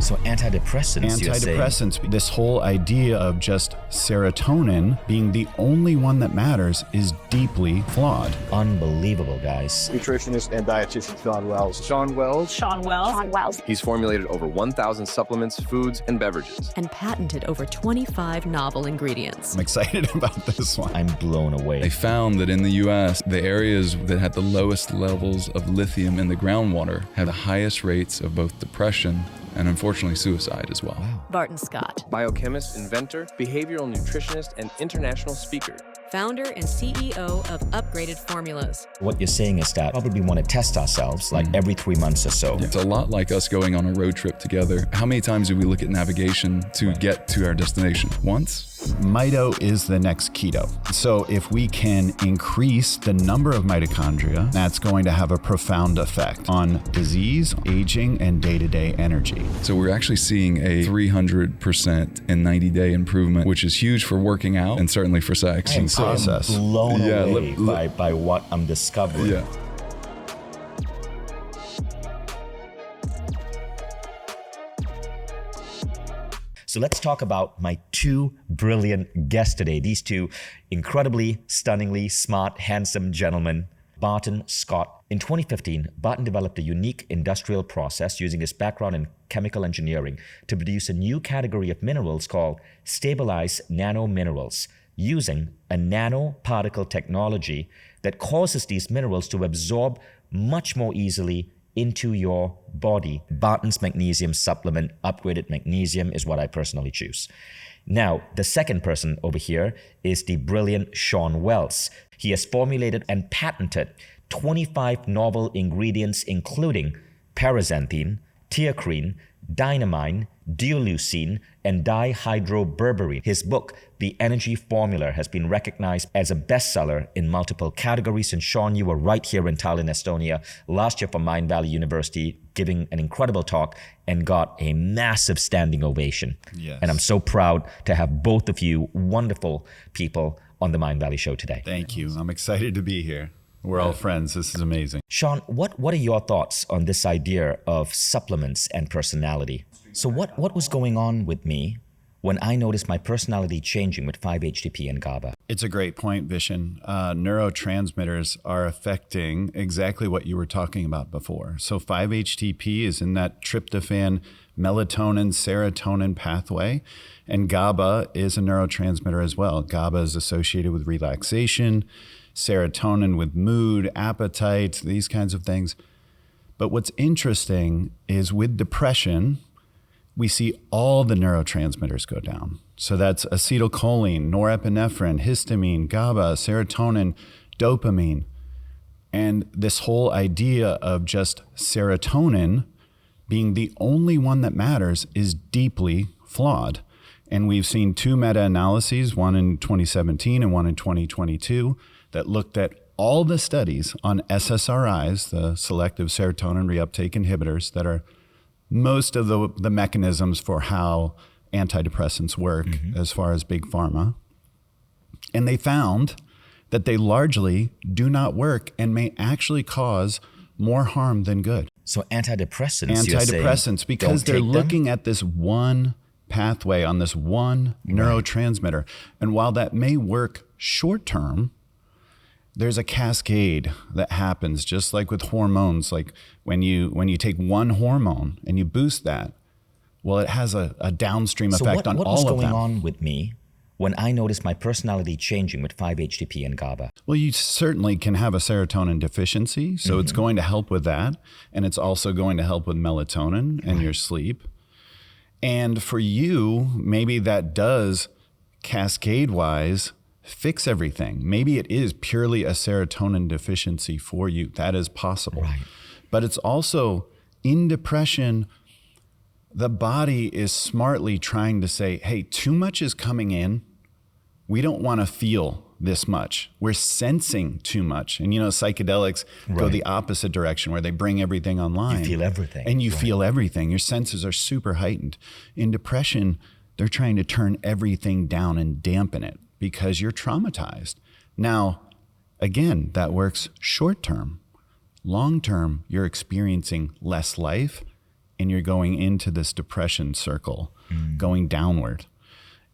So antidepressants, you're saying? Antidepressants, this whole idea of just serotonin being the only one that matters is deeply flawed. Unbelievable, guys. Nutritionist and dietitian Sean Wells. Sean Wells. He's formulated over 1,000 supplements, foods, and beverages. And patented over 25 novel ingredients. I'm excited about this one. I'm blown away. They found that in the US, the areas that had the lowest levels of lithium in the groundwater have the highest rates of both depression and unfortunately suicide as well. Wow. Barton Scott, Biochemist, inventor, behavioral nutritionist, and international speaker. founder and CEO of Upgraded Formulas. What you're saying is that probably want to test ourselves like every 3 months or so. It's a lot like us going on a road trip together. How many times do we look at navigation to get to our destination? Once? Mito is the next keto. So if we can increase the number of mitochondria, that's going to have a profound effect on disease, aging, and day-to-day energy. So we're actually seeing a 300% and 90-day improvement, which is huge for working out and certainly for sex. And so, I'm blown Yeah, away by what I'm discovering. yeah. So let's talk about my two brilliant guests today. These two incredibly, stunningly smart, handsome gentlemen, Barton Scott. In 2015, Barton developed a unique industrial process using his background in chemical engineering to produce a new category of minerals called stabilized nanominerals, using a nanoparticle technology that causes these minerals to absorb much more easily into your body. Barton's magnesium supplement, upgraded magnesium, is what I personally choose. Now, the second person over here is the brilliant Sean Wells. He has formulated and patented 25 novel ingredients, including Parazanthine, teacrine, dynamine, dioleucine, and dihydroberberine. His book, The Energy Formula, has been recognized as a bestseller in multiple categories. And Sean, you were right here in Tallinn, Estonia, last year for Mindvalley University, giving an incredible talk and got a massive standing ovation. Yes. And I'm so proud to have both of you wonderful people on the Mindvalley show today. Thank you. I'm excited to be here. We're all friends. This is amazing. Sean, what are your thoughts on this idea of supplements and personality? So what was going on with me when I noticed my personality changing with 5-HTP and GABA? It's a great point, Vishen. Neurotransmitters are affecting exactly what you were talking about before. So 5-HTP is in that tryptophan, melatonin, serotonin pathway, and GABA is a neurotransmitter as well. GABA is associated with relaxation, serotonin with mood, appetite, these kinds of things. But what's interesting is with depression, we see all the neurotransmitters go down. So that's acetylcholine, norepinephrine, histamine, GABA, serotonin, dopamine. And this whole idea of just serotonin being the only one that matters is deeply flawed. And we've seen two meta-analyses, one in 2017 and one in 2022, that looked at all the studies on SSRIs, the selective serotonin reuptake inhibitors, that are most of the mechanisms for how antidepressants work as far as big pharma. And they found that they largely do not work and may actually cause more harm than good. So antidepressants, you're saying, Antidepressants, because they're looking at this one pathway on this one neurotransmitter. And while that may work short term, there's a cascade that happens, just like with hormones. Like when you take one hormone and you boost that, well, it has a downstream effect on all of them. So what was going on with me when I noticed my personality changing with 5-HTP and GABA? Well, you certainly can have a serotonin deficiency, so it's going to help with that. And it's also going to help with melatonin and your sleep. And for you, maybe that does cascade-wise fix everything. Maybe it is purely a serotonin deficiency for you. That is possible. Right. But it's also in depression, the body is smartly trying to say, hey, too much is coming in. We don't want to feel this much. We're sensing too much. And psychedelics go the opposite direction, where they bring everything online. You feel everything. And you feel everything. Your senses are super heightened. In depression, they're trying to turn everything down and dampen it, because you're traumatized. Now, again, that works short term. Long term, you're experiencing less life and you're going into this depression circle, going downward.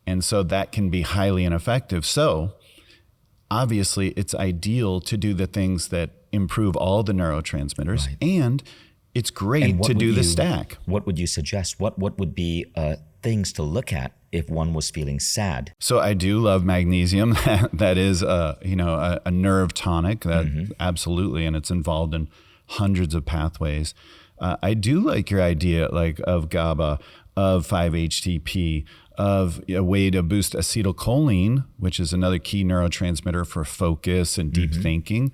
And so that can be highly ineffective. So obviously it's ideal to do the things that improve all the neurotransmitters, and it's great to do the stack. What would you suggest? What would be things to look at if one was feeling sad? So I do love magnesium. That is a nerve tonic. That absolutely, and it's involved in hundreds of pathways. I do like your idea, like of GABA, of 5-HTP, of a way to boost acetylcholine, which is another key neurotransmitter for focus and deep thinking.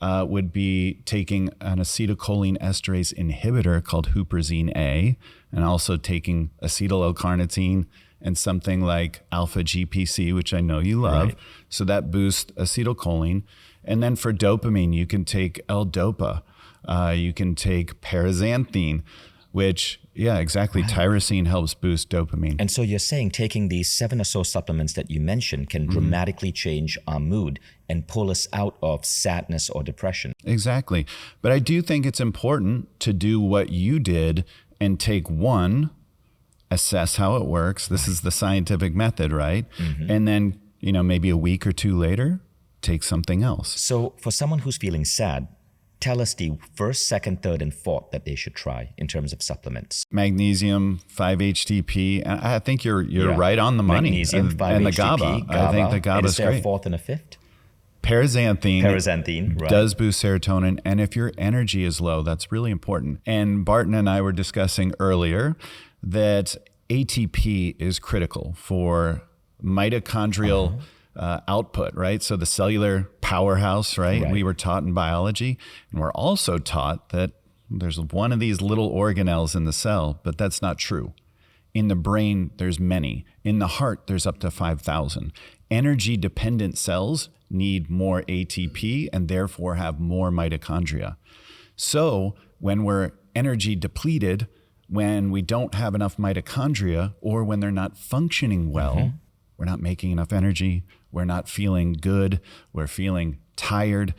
Would be taking an acetylcholine esterase inhibitor called huperzine A, and also taking acetyl L-carnitine and something like alpha GPC, which I know you love. Right. So that boosts acetylcholine. And then for dopamine, you can take L-Dopa. You can take Parazanthine, which, exactly. Right. Tyrosine helps boost dopamine. And so you're saying taking these 7 or so supplements that you mentioned can dramatically change our mood and pull us out of sadness or depression. Exactly. But I do think it's important to do what you did and take one, assess how it works. This is the scientific method, right? And then, maybe a week or two later, take something else. So for someone who's feeling sad, tell us the first, second, third, and fourth that they should try in terms of supplements. Magnesium, 5-HTP. I think you're right on the money. Magnesium, 5-HTP, and the GABA. I think the GABA is great. Is there a fourth and a fifth? Parazanthine right. does boost serotonin. And if your energy is low, that's really important. And Barton and I were discussing earlier that ATP is critical for mitochondrial output, right? So the cellular powerhouse, right? We were taught in biology, and we're also taught that there's one of these little organelles in the cell, but that's not true. In the brain, there's many. In the heart, there's up to 5,000. Energy-dependent cells need more ATP and therefore have more mitochondria. So when we're energy depleted, when we don't have enough mitochondria, or when they're not functioning well, we're not making enough energy, we're not feeling good, we're feeling tired,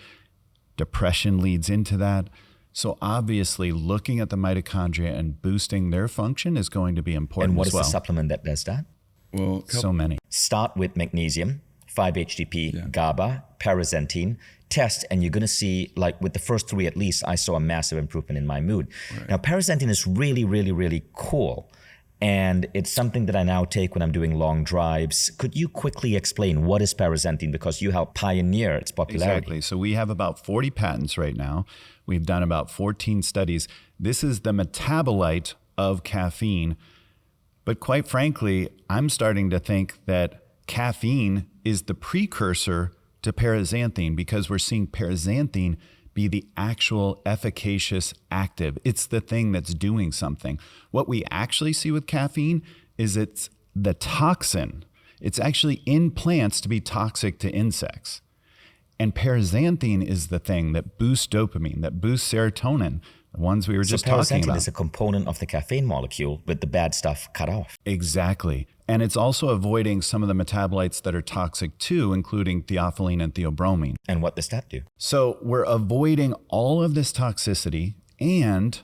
depression leads into that. So obviously looking at the mitochondria and boosting their function is going to be important as well. And what is the supplement that does that? Well, so many. Start with magnesium, 5-HTP, GABA, Parazanthine. Test, and you're going to see, like with the first 3 at least, I saw a massive improvement in my mood. Now, Parazanthine is really, really, really cool. And it's something that I now take when I'm doing long drives. Could you quickly explain what is Parazanthine, because you helped pioneer its popularity? Exactly. So we have about 40 patents right now. We've done about 14 studies. This is the metabolite of caffeine. But quite frankly, I'm starting to think that caffeine is the precursor to Parazanthine, because we're seeing Parazanthine be the actual efficacious active. It's the thing that's doing something. What we actually see with caffeine is it's the toxin. It's actually in plants to be toxic to insects. And Parazanthine is the thing that boosts dopamine, that boosts serotonin, the ones we were just talking about. So Parazanthine is a component of the caffeine molecule with the bad stuff cut off. Exactly. And it's also avoiding some of the metabolites that are toxic too, including theophylline and theobromine. And what does that do? So we're avoiding all of this toxicity, and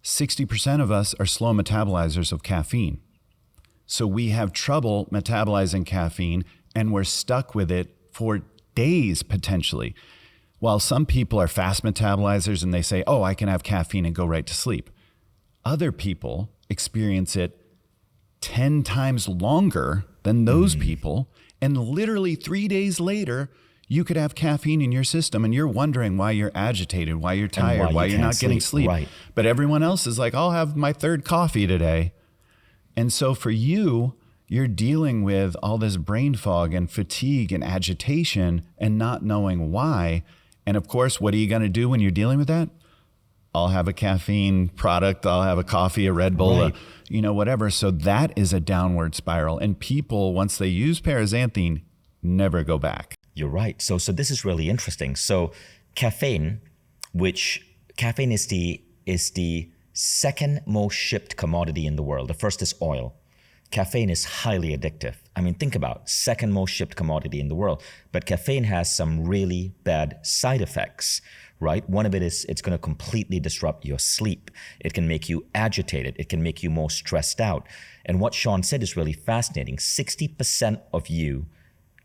60% of us are slow metabolizers of caffeine. So we have trouble metabolizing caffeine, and we're stuck with it for days potentially. While some people are fast metabolizers and they say, oh, I can have caffeine and go right to sleep. Other people experience it 10 times longer than those people. And literally 3 days later, you could have caffeine in your system and you're wondering why you're agitated, why you're tired, why you're not getting sleep. Right. But everyone else is like, I'll have my 3rd coffee today. And so for you, you're dealing with all this brain fog and fatigue and agitation and not knowing why. And of course, what are you going to do when you're dealing with that? I'll have a caffeine product, I'll have a coffee, a Red Bull, whatever. So that is a downward spiral. And people, once they use Parazanthine, never go back. You're right. So this is really interesting. So caffeine is the second most shipped commodity in the world. The first is oil. Caffeine is highly addictive. I mean, think about it, second most shipped commodity in the world. But caffeine has some really bad side effects, right? One of it is it's going to completely disrupt your sleep. It can make you agitated. It can make you more stressed out. And what Sean said is really fascinating. 60% of you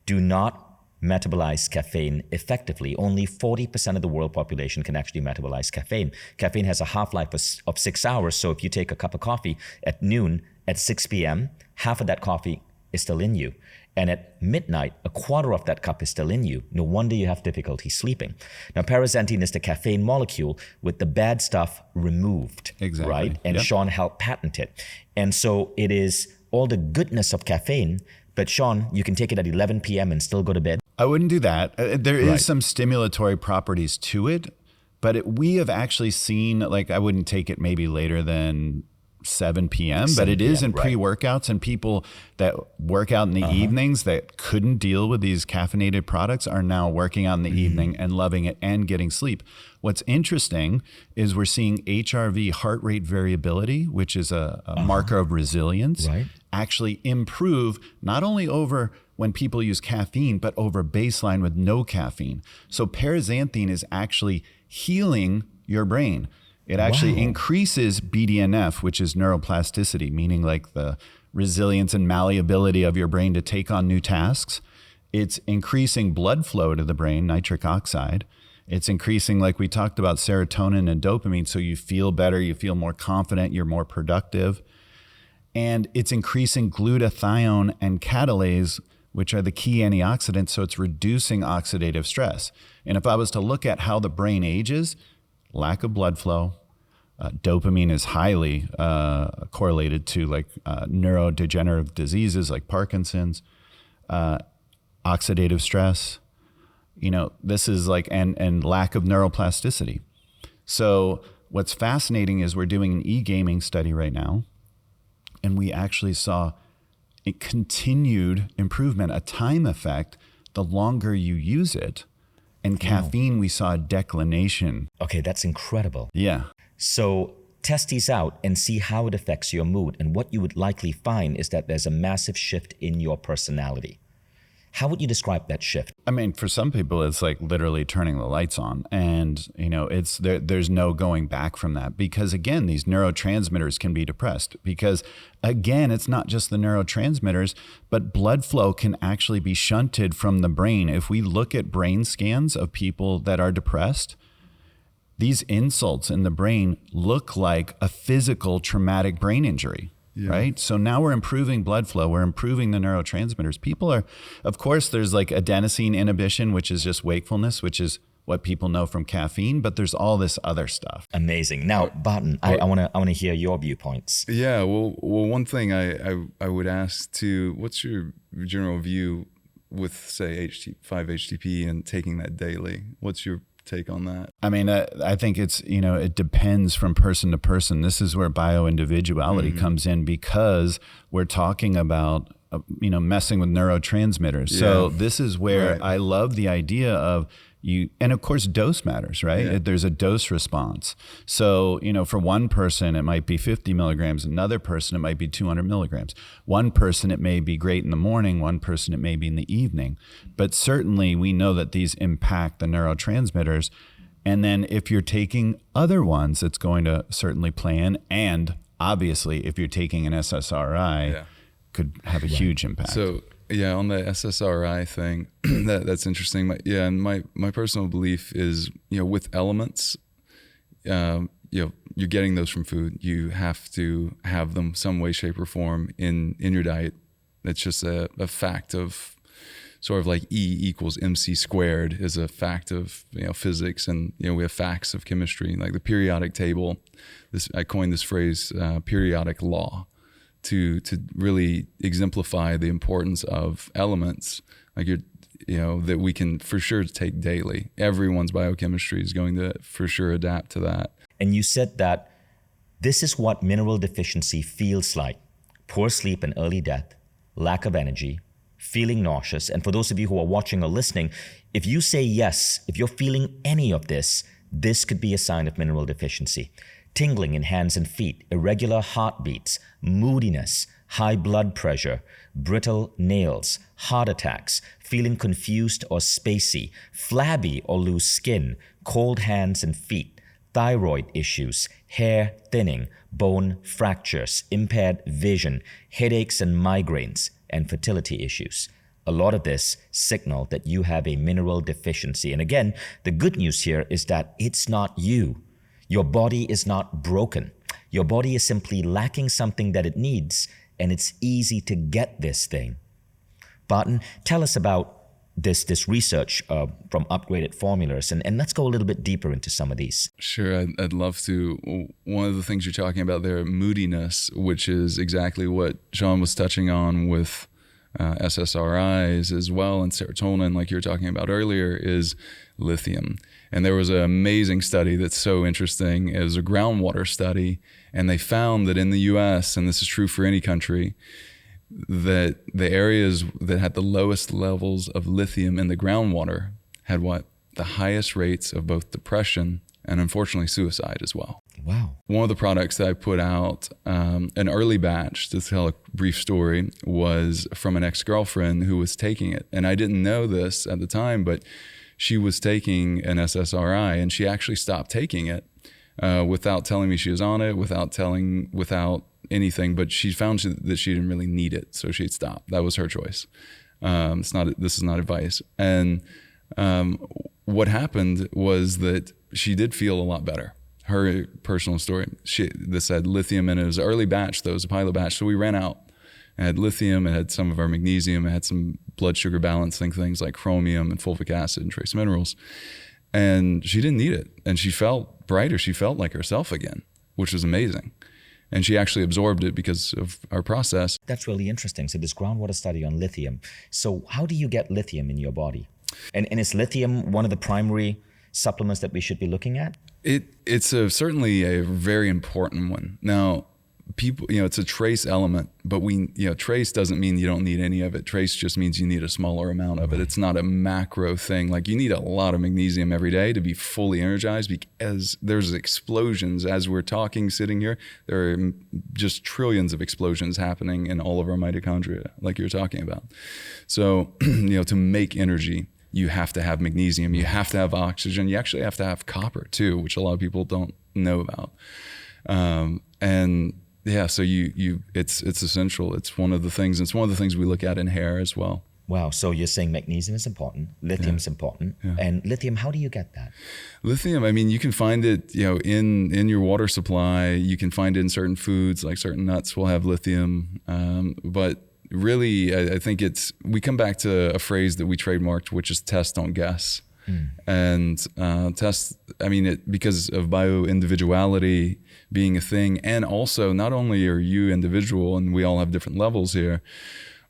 do not metabolize caffeine effectively. Only 40% of the world population can actually metabolize caffeine. Caffeine has a half-life of 6 hours. So if you take a cup of coffee at noon, at 6 p.m., half of that coffee is still in you. And at midnight, a quarter of that cup is still in you. No wonder you have difficulty sleeping. Now, Parazanthine is the caffeine molecule with the bad stuff removed, Exactly. right? And Yep. Sean helped patent it. And so it is all the goodness of caffeine, but Sean, you can take it at 11 p.m. and still go to bed. I wouldn't do that. There is Right. some stimulatory properties to it, but we have actually seen, like, I wouldn't take it maybe later than 7 p.m., but it is 7 in p.m., right. pre-workouts, and people that work out in the evenings that couldn't deal with these caffeinated products are now working out in the evening and loving it and getting sleep. What's interesting is we're seeing HRV, heart rate variability, which is a marker of resilience, Right. actually improve not only over when people use caffeine, but over baseline with no caffeine. So Parazanthine is actually healing your brain. It actually increases BDNF, which is neuroplasticity, meaning like the resilience and malleability of your brain to take on new tasks. It's increasing blood flow to the brain, nitric oxide. It's increasing, like we talked about, serotonin and dopamine, so you feel better, you feel more confident, you're more productive. And it's increasing glutathione and catalase, which are the key antioxidants, so it's reducing oxidative stress. And if I was to look at how the brain ages, lack of blood flow, dopamine is highly correlated to like neurodegenerative diseases like Parkinson's, oxidative stress, this is like, and lack of neuroplasticity. So what's fascinating is we're doing an e-gaming study right now, and we actually saw a continued improvement, a time effect, the longer you use it. And caffeine, we saw a declination. Okay, that's incredible. Yeah. So test these out and see how it affects your mood. And what you would likely find is that there's a massive shift in your personality. How would you describe that shift? I mean, for some people, it's like literally turning the lights on, and it's there's no going back from that, because again, these neurotransmitters can be depressed, because again, it's not just the neurotransmitters, but blood flow can actually be shunted from the brain. If we look at brain scans of people that are depressed, these insults in the brain look like a physical traumatic brain injury. Yeah. Right. So now we're improving blood flow. We're improving the neurotransmitters. People are, of course, there's like adenosine inhibition, which is just wakefulness, which is what people know from caffeine, but there's all this other stuff. Amazing. Now, Barton, I want to hear your viewpoints. Yeah. Well, one thing I would ask too, what's your general view with, say, 5-HTP and taking that daily? What's your take on that? I mean, I think it's, it depends from person to person. This is where bioindividuality comes in, because we're talking about, messing with neurotransmitters. Yeah. So this is where I love the idea of you, and of course, dose matters, right? Yeah. There's a dose response. So, for one person, it might be 50 milligrams. Another person, it might be 200 milligrams. One person, it may be great in the morning. One person, it may be in the evening. But certainly, we know that these impact the neurotransmitters. And then if you're taking other ones, it's going to certainly play in. And obviously, if you're taking an SSRI, could have a huge impact. So, yeah, on the SSRI thing, that's interesting. My personal belief is, with elements, you're getting those from food. You have to have them some way, shape, or form in your diet. That's just a fact of, sort of like E equals MC squared is a fact of physics, and we have facts of chemistry, like the periodic table. I coined this phrase, periodic law, to really exemplify the importance of elements, like that we can for sure take daily. Everyone's biochemistry is going to for sure adapt to that. And you said that this is what mineral deficiency feels like: poor sleep and early death, lack of energy, feeling nauseous. And for those of you who are watching or listening, if you say yes, if you're feeling any of this, this could be a sign of mineral deficiency. Tingling in hands and feet, irregular heartbeats, moodiness, high blood pressure, brittle nails, heart attacks, feeling confused or spacey, flabby or loose skin, cold hands and feet, thyroid issues, hair thinning, bone fractures, impaired vision, headaches and migraines, and fertility issues. A lot of this signal that you have a mineral deficiency. And again, the good news here is that it's not you. Your body is not broken. Your body is simply lacking something that it needs, and it's easy to get this thing. Barton, tell us about this research from Upgraded Formulas, and let's go a little bit deeper into some of these. Sure, I'd love to. One of the things you're talking about there, moodiness, which is exactly what Sean was touching on with SSRIs as well, and serotonin, like you were talking about earlier, is lithium. And there was an amazing study that's so interesting. It was a groundwater study, and they found that in the US, and this is true for any country, that the areas that had the lowest levels of lithium in the groundwater had the highest rates of both depression and unfortunately suicide as well. Wow. One of the products that I put out, an early batch, to tell a brief story, was from an ex-girlfriend who was taking it. And I didn't know this at the time, but she was taking an SSRI, and she actually stopped taking it without telling me she was on it, without anything, but she found that she didn't really need it, so she'd stop. That was her choice. This is not advice. And what happened was that she did feel a lot better. Her personal story, this had lithium in it. It was an early batch, though. It was a pilot batch, so we ran out. It had lithium, it had some of our magnesium, it had some blood sugar balancing things like chromium and fulvic acid and trace minerals. And she didn't need it. And she felt brighter. She felt like herself again, which was amazing. And she actually absorbed it because of our process. That's really interesting. So this groundwater study on lithium. So how do you get lithium in your body? And is lithium one of the primary supplements that we should be looking at? It's certainly a very important one. Now, people, it's a trace element, but trace doesn't mean you don't need any of it. Trace just means you need a smaller amount of it. It's not a macro thing. Like, you need a lot of magnesium every day to be fully energized, because there's explosions as we're talking, sitting here. There are just trillions of explosions happening in all of our mitochondria, like you're talking about. So, to make energy, you have to have magnesium, you have to have oxygen, you actually have to have copper too, which a lot of people don't know about. And yeah, so it's essential. It's one of the things we look at in hair as well. Wow. So you're saying magnesium is important, lithium is important. Yeah. And lithium, how do you get that? Lithium, you can find it, in your water supply. You can find it in certain foods, like certain nuts will have lithium. But really, I think we come back to a phrase that we trademarked, which is test, don't guess. And test, because of bio-individuality being a thing, and also not only are you individual and we all have different levels here,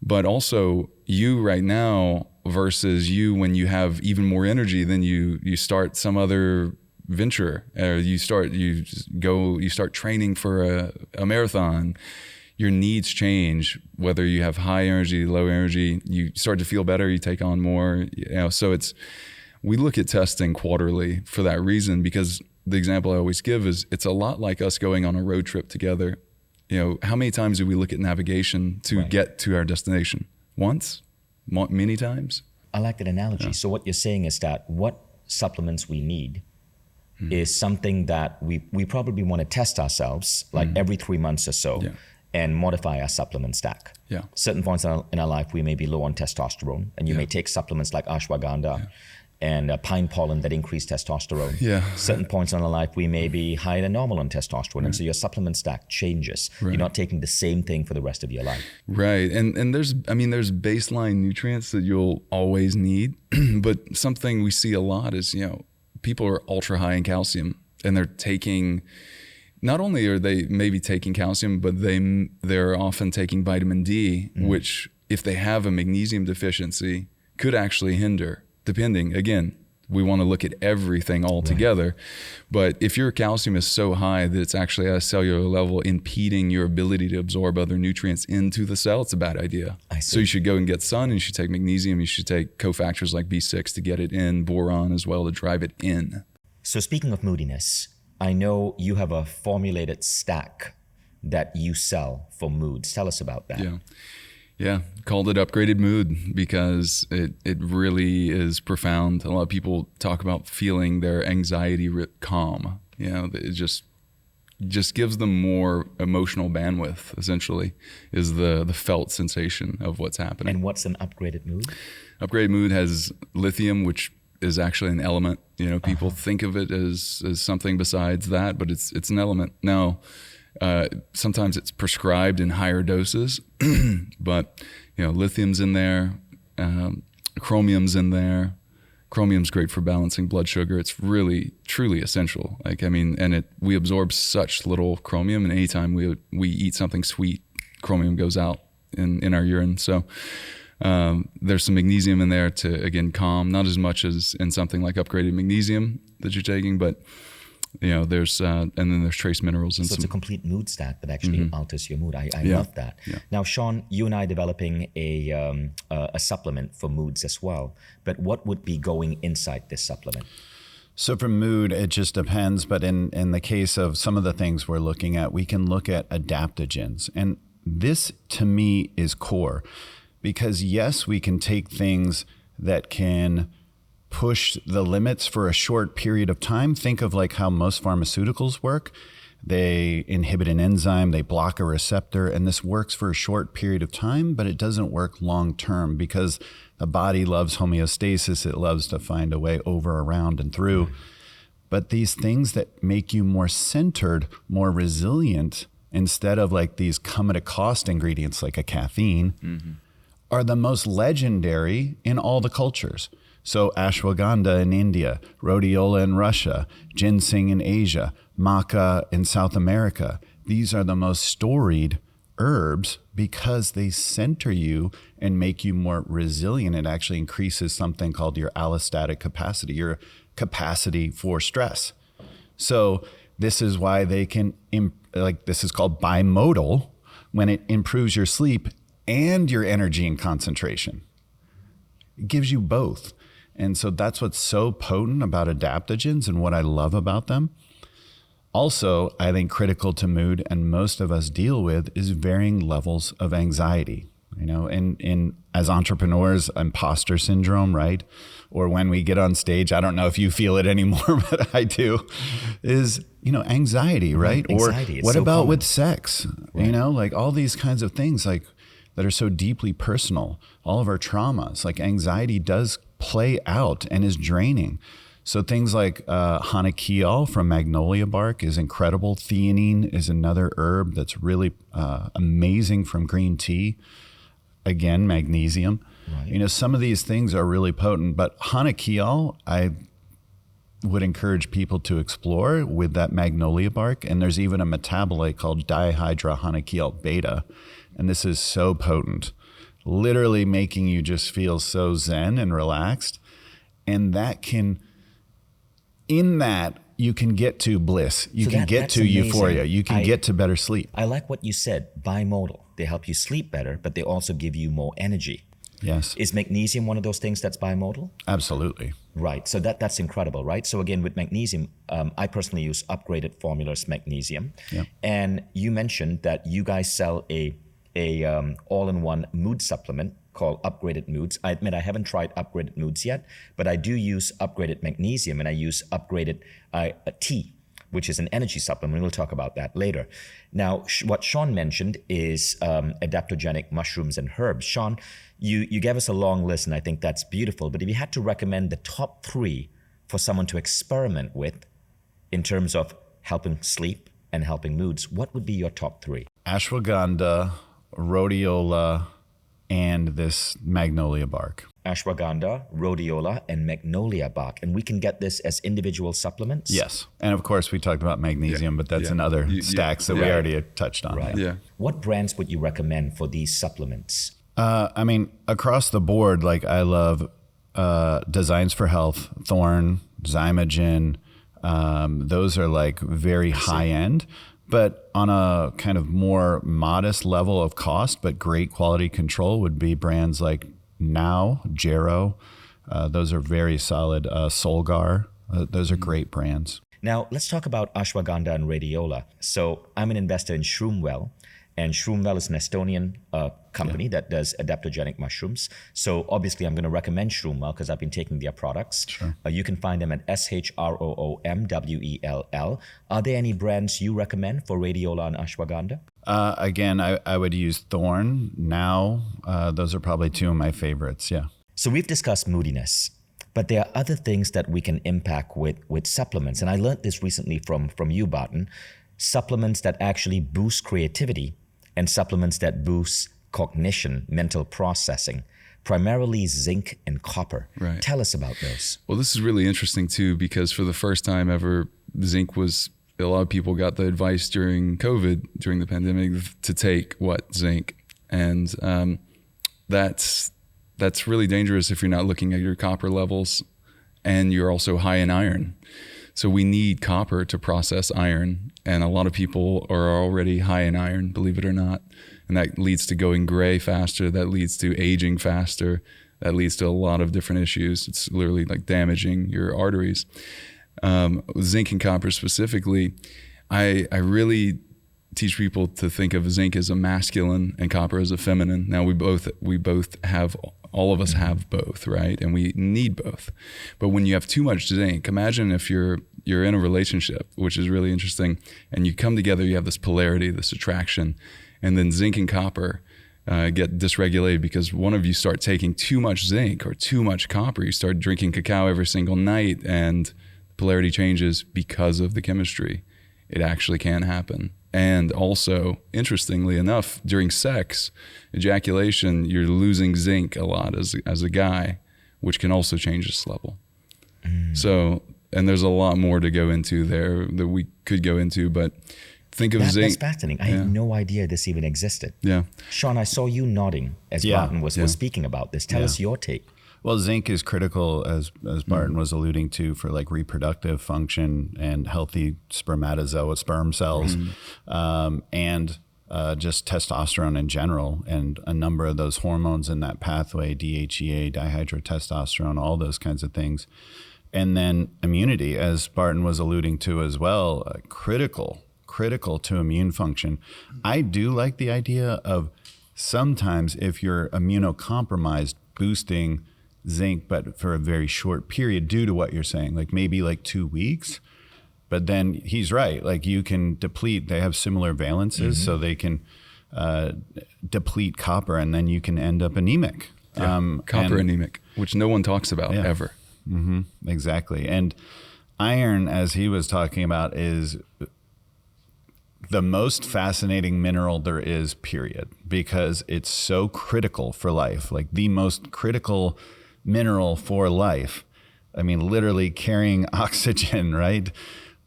but also you right now versus you when you have even more energy, then you start some other venture, or you start training for a marathon. Your needs change, whether you have high energy, low energy, you start to feel better, you take on more, so we look at testing quarterly for that reason, because the example I always give is it's a lot like us going on a road trip together. How many times do we look at navigation to get to our destination? Once? Many times? I like that analogy. Yeah. So what you're saying is that what supplements we need is something that we probably want to test ourselves like every 3 months or so. Yeah. And modify our supplement stack. Yeah. Certain points in our life, we may be low on testosterone, and you may take supplements like ashwagandha and pine pollen that increase testosterone. Yeah. Certain points in our life, we may be higher than normal on testosterone, and so your supplement stack changes. Right. You're not taking the same thing for the rest of your life. Right, and there's baseline nutrients that you'll always need, but something we see a lot is people are ultra high in calcium, and they're taking. Not only are they maybe taking calcium, but they're often taking vitamin D, which, if they have a magnesium deficiency, could actually hinder, depending. Again, we want to look at everything all together. But if your calcium is so high that it's actually at a cellular level impeding your ability to absorb other nutrients into the cell, it's a bad idea. So you should go and get sun, and you should take magnesium, you should take cofactors like B6 to get it in, boron as well to drive it in. So speaking of moodiness, I know you have a formulated stack that you sell for moods. Tell us about that. Yeah, called it upgraded mood because it really is profound. A lot of people talk about feeling their anxiety calm. You know, it just gives them more emotional bandwidth, essentially, is the felt sensation of what's happening. And what's an upgraded mood? Upgraded mood has lithium, which is actually an element. You know, people think of it as something besides that, but it's an element. Now, sometimes it's prescribed in higher doses, but you know, lithium's in there, chromium's in there. Chromium's great for balancing blood sugar. It's really, truly essential. We absorb such little chromium, and anytime we eat something sweet, chromium goes out in our urine. So there's some magnesium in there to, again, calm, not as much as in something like upgraded magnesium that you're taking, but you know, there's and then there's trace minerals and so it's a complete mood stack that actually alters your mood. I love that. Yeah. Now, Sean, you and I are developing a supplement for moods as well. But what would be going inside this supplement? So for mood, it just depends. But in the case of some of the things we're looking at, we can look at adaptogens. And this, to me, is core. Because yes, we can take things that can push the limits for a short period of time. Think of like how most pharmaceuticals work. They inhibit an enzyme, they block a receptor, and this works for a short period of time, but it doesn't work long term because the body loves homeostasis. It loves to find a way over, around, and through. But these things that make you more centered, more resilient, instead of like these come at a cost ingredients like a caffeine, are the most legendary in all the cultures. So ashwagandha in India, rhodiola in Russia, ginseng in Asia, maca in South America. These are the most storied herbs because they center you and make you more resilient. It actually increases something called your allostatic capacity, your capacity for stress. So this is why they can, this is called bimodal, when it improves your sleep and your energy and concentration. It gives you both. And so that's what's so potent about adaptogens and what I love about them. Also, I think critical to mood, and most of us deal with, is varying levels of anxiety. You know, in as entrepreneurs, imposter syndrome, right? Or when we get on stage, I don't know if you feel it anymore, but I do, is, you know, anxiety, right? Anxiety, or what so about common. with sex? Right. You know, like all these kinds of things like that are so deeply personal, all of our traumas, like anxiety does play out and is draining. So things like hanakiol from magnolia bark is incredible. Theanine is another herb that's really amazing from green tea. Again, magnesium. Right. You know, some of these things are really potent, but hanakiol, I would encourage people to explore with that magnolia bark. And there's even a metabolite called dihydrohanakiol beta. And this is so potent, literally making you just feel so zen and relaxed. And that can, in that, you can get to bliss. You can get to euphoria. You can get to better sleep. I like what you said, bimodal. They help you sleep better, but they also give you more energy. Yes. Is magnesium one of those things that's bimodal? Absolutely. Right. So that's incredible, right? So again, with magnesium, I personally use upgraded formulas magnesium. Yep. And you mentioned that you guys sell a all-in-one mood supplement called Upgraded Moods. I admit I haven't tried Upgraded Moods yet, but I do use Upgraded Magnesium, and I use Upgraded Tea, which is an energy supplement. We'll talk about that later. Now, what Sean mentioned is adaptogenic mushrooms and herbs. Sean, you gave us a long list, and I think that's beautiful. But if you had to recommend the top 3 for someone to experiment with in terms of helping sleep and helping moods, what would be your top 3? Ashwagandha, rhodiola, and this magnolia bark. Ashwagandha, rhodiola, and magnolia bark. And we can get this as individual supplements? Yes. And of course, we talked about magnesium, but that's another stacks that we already had touched on. Right. Yeah. What brands would you recommend for these supplements? I mean, across the board, like I love Designs for Health, Thorne, Zymogen. Those are like very high end, but on a kind of more modest level of cost, but great quality control would be brands like Now, Jarrow. Those are very solid. Solgar. Those are great brands. Now, let's talk about ashwagandha and rhodiola. So I'm an investor in Shroomwell, And Shroomwell is an Estonian company that does adaptogenic mushrooms. So obviously I'm going to recommend Shroomwell because I've been taking their products. Sure. You can find them at SHROOMWELL. Are there any brands you recommend for Radiola and Ashwagandha? Again, I would use Thorn now. Those are probably two of my favorites. Yeah. So we've discussed moodiness, but there are other things that we can impact with supplements. And I learned this recently from you, Barton. Supplements that actually boost creativity and supplements that boost cognition, mental processing, primarily zinc and copper. Right. Tell us about those. Well, this is really interesting too, because for the first time ever, zinc was, a lot of people got the advice during COVID, during the pandemic, to take zinc. And that's really dangerous if you're not looking at your copper levels and you're also high in iron. So we need copper to process iron. And a lot of people are already high in iron, believe it or not. And that leads to going gray faster. That leads to aging faster. That leads to a lot of different issues. It's literally like damaging your arteries. Zinc and copper specifically, I really teach people to think of zinc as a masculine and copper as a feminine. Now we both have, all of us have both, right? And we need both. But when you have too much zinc, imagine if you're in a relationship, which is really interesting, and you come together, you have this polarity, this attraction, and then zinc and copper get dysregulated because one of you start taking too much zinc or too much copper. You start drinking cacao every single night, and polarity changes because of the chemistry. It actually can happen. And also, interestingly enough, during sex, ejaculation, you're losing zinc a lot as a guy, which can also change this level. So, and there's a lot more to go into there that we could go into, but think of zinc. That's fascinating. I had no idea this even existed. Yeah. Sean, I saw you nodding as Barton was speaking about this. Tell us your take. Well, zinc is critical, as Barton was alluding to, for like reproductive function and healthy spermatozoa, sperm cells, and just testosterone in general, and a number of those hormones in that pathway, DHEA, dihydrotestosterone, all those kinds of things. And then immunity, as Barton was alluding to as well, critical to immune function. I do like the idea of sometimes if you're immunocompromised, boosting zinc, but for a very short period due to what you're saying, like maybe like 2 weeks. But then he's right, like you can deplete, they have similar valences, so they can deplete copper and then you can end up anemic. Copper anemic, which no one talks about ever. Exactly. And iron, as he was talking about, is the most fascinating mineral there is, period, because it's so critical for life, like the most critical mineral for life. I mean, literally carrying oxygen, right?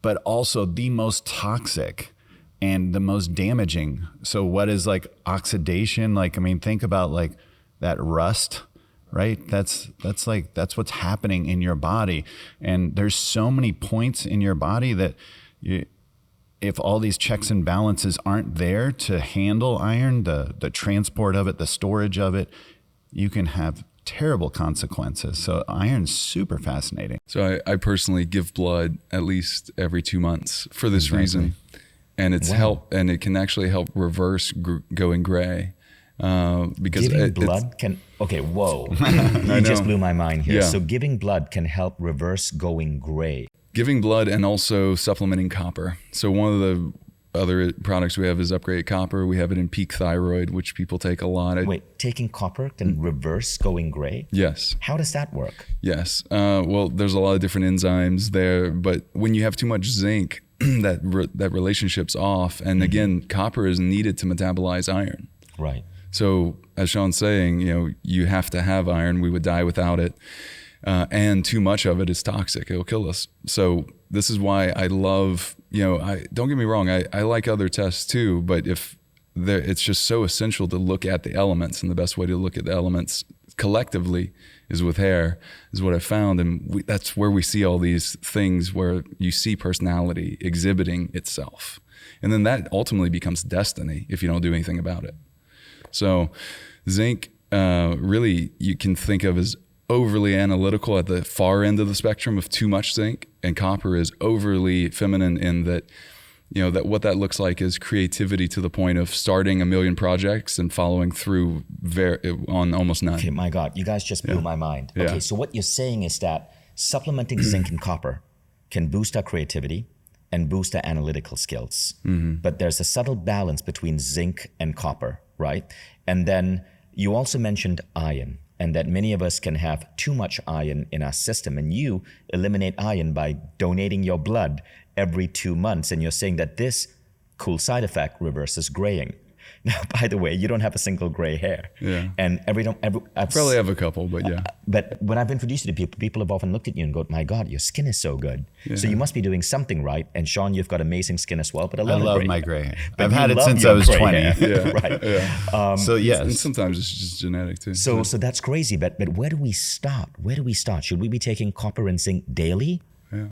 But also the most toxic and the most damaging. So what is like oxidation? Like, I mean, think about like that rust, right? That's what's happening in your body. And there's so many points in your body that if all these checks and balances aren't there to handle iron, the transport of it, the storage of it, you can have terrible consequences. So iron's super fascinating. So I personally give blood at least every 2 months for this reason. And it's and it can actually help reverse going gray. Because giving blood can, you just blew my mind here. So giving blood can help reverse going gray. Giving blood and also supplementing copper. So one of the other products we have is upgraded copper. We have it in peak thyroid, which people take a lot. Wait, taking copper can reverse going gray? Yes. How does that work? Yes. Well, there's a lot of different enzymes there, but when you have too much zinc, that relationship's off. And again, copper is needed to metabolize iron. Right. So as Sean's saying, you have to have iron. We would die without it. And too much of it is toxic. It'll kill us. So this is why I love, don't get me wrong. I like other tests too, but it's just so essential to look at the elements, and the best way to look at the elements collectively is with hair, is what I found. And that's where we see all these things where you see personality exhibiting itself. And then that ultimately becomes destiny if you don't do anything about it. So zinc, really you can think of as overly analytical at the far end of the spectrum of too much zinc, and copper is overly feminine in that that what that looks like is creativity to the point of starting 1 million projects and following through on almost none. Okay, my God, you guys just blew my mind. Yeah. Okay, so what you're saying is that supplementing zinc and copper can boost our creativity and boost our analytical skills. But there's a subtle balance between zinc and copper, right? And then you also mentioned iron, and that many of us can have too much iron in our system. And you eliminate iron by donating your blood every 2 months. And you're saying that this cool side effect reverses graying. Now, by the way, you don't have a single gray hair. Yeah. And I've Probably have a couple, but yeah. But when I've introduced you to people, people have often looked at you and go, my God, your skin is so good. Yeah. So you must be doing something right. And Sean, you've got amazing skin as well. But I love my gray hair. But I've you had it love since your I was gray 20. hair. Yeah. Right. Yeah. So yes. And sometimes it's just genetic too. So that's crazy. But where do we start? Where do we start? Should we be taking copper and zinc daily? Yeah.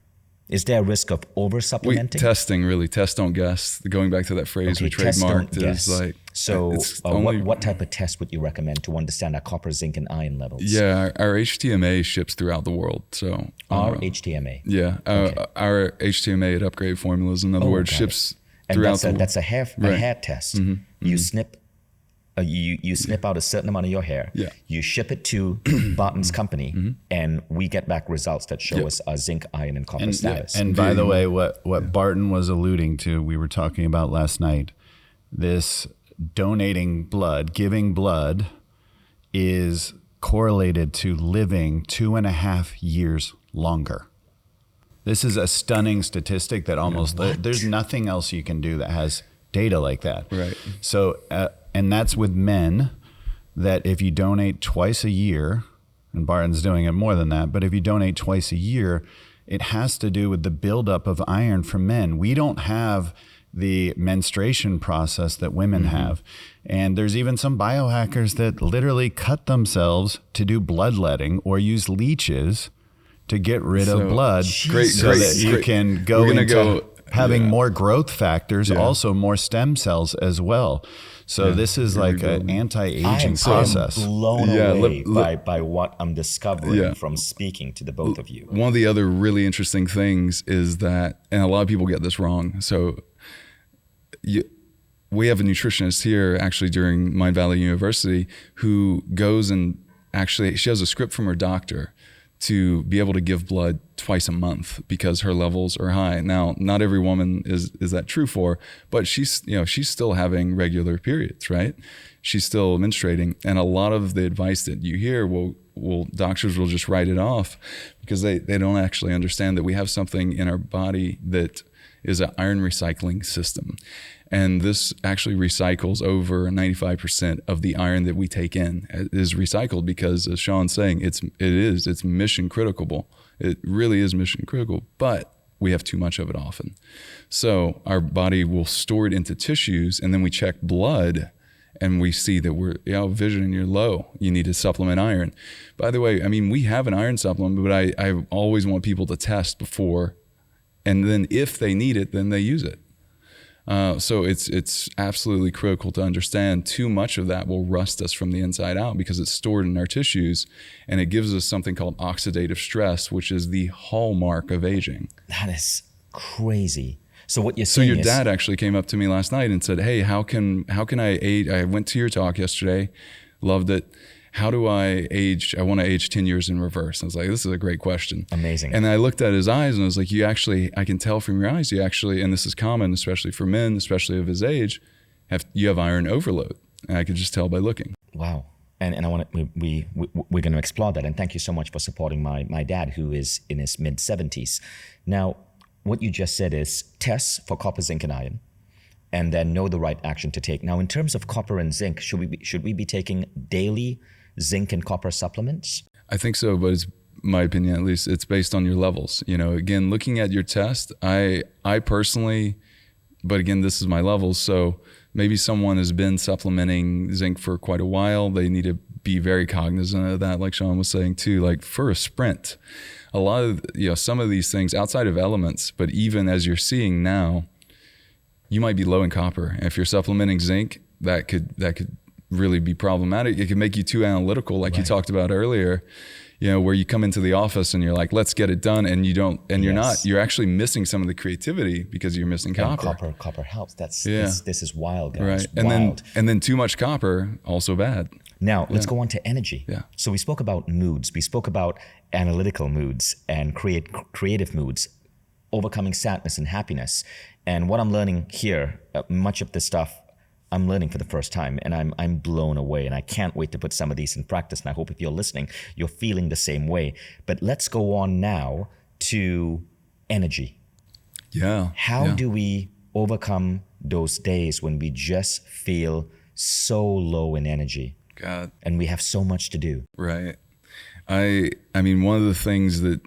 Is there a risk of over supplementing? Testing, really. Test, don't guess. Going back to that phrase we test, don't trademarked guess. is like. So it's only, what type of test would you recommend to understand our copper, zinc, and iron levels? Yeah, our HTMA ships throughout the world. So Our HTMA. Yeah, our HTMA at Upgrade Formulas, in other words, got ships And throughout the world. that's a hair test. You snip. You snip out a certain amount of your hair. Yeah. You ship it to Barton's company, and we get back results that show us our zinc, iron, and copper status. And by the way, what Barton was alluding to, we were talking about last night, this donating blood, giving blood, is correlated to living 2.5 years longer. This is a stunning statistic that almost, there's nothing else you can do that has data like that. Right. So, and that's with men, that if you donate twice a year, and Barton's doing it more than that, but if you donate twice a year, it has to do with the buildup of iron for men. We don't have the menstruation process that women have. And there's even some biohackers that literally cut themselves to do bloodletting or use leeches to get rid of blood that you can go into having more growth factors, also more stem cells as well. So this is like an anti-aging process. I'm blown away by what I'm discovering from speaking to the both of you. One of the other really interesting things is that, and a lot of people get this wrong, so we have a nutritionist here actually during Mindvalley University who goes and actually, she has a script from her doctor to be able to give blood twice a month because her levels are high. Now, not every woman is that true for, but she's still having regular periods, right? She's still menstruating. And a lot of the advice that you hear, doctors will just write it off because they don't actually understand that we have something in our body that is an iron recycling system. And this actually recycles over 95% of the iron that we take in is recycled because, as Sean's saying, it's mission critical. It really is mission critical, but we have too much of it often. So our body will store it into tissues, and then we check blood and we see that Vishen, you're low. You need to supplement iron. By the way, I mean, we have an iron supplement, but I always want people to test before, and then if they need it, then they use it. So it's absolutely critical to understand too much of that will rust us from the inside out because it's stored in our tissues, and it gives us something called oxidative stress, which is the hallmark of aging. That is crazy. So what you're saying is... So your dad actually came up to me last night and said, hey, how can I age? I went to your talk yesterday, loved it. How do I age? I want to age 10 years in reverse. I was like, this is a great question. Amazing. And I looked at his eyes and I was like, I can tell from your eyes, and this is common, especially for men, especially of his age, you have iron overload. And I could just tell by looking. Wow. And I want to, we're going to explore that. And thank you so much for supporting my dad, who is in his mid-70s. Now, what you just said is tests for copper, zinc, and iron, and then know the right action to take. Now, in terms of copper and zinc, should we be taking daily zinc and copper supplements? I think so, but it's my opinion, at least, it's based on your levels. Again, looking at your test, I personally, but again, this is my levels. So maybe someone has been supplementing zinc for quite a while. They need to be very cognizant of that, like Sean was saying too, like for a sprint. A lot of, some of these things outside of elements, but even as you're seeing now, you might be low in copper. And if you're supplementing zinc, that could really be problematic. It can make you too analytical, like you talked about earlier, where you come into the office and you're like, let's get it done. And you don't, and you're actually missing some of the creativity because you're missing copper. And copper helps. This is wild, guys. Right. And then too much copper, also bad. Now, let's go on to energy. Yeah. So we spoke about moods. We spoke about analytical moods and creative moods, overcoming sadness and happiness. And what I'm learning here, much of this stuff, I'm learning for the first time, and I'm blown away, and I can't wait to put some of these in practice. And I hope if you're listening, you're feeling the same way. But let's go on now to energy. Yeah. How do we overcome those days when we just feel so low in energy? God. And we have so much to do. Right. I mean, one of the things that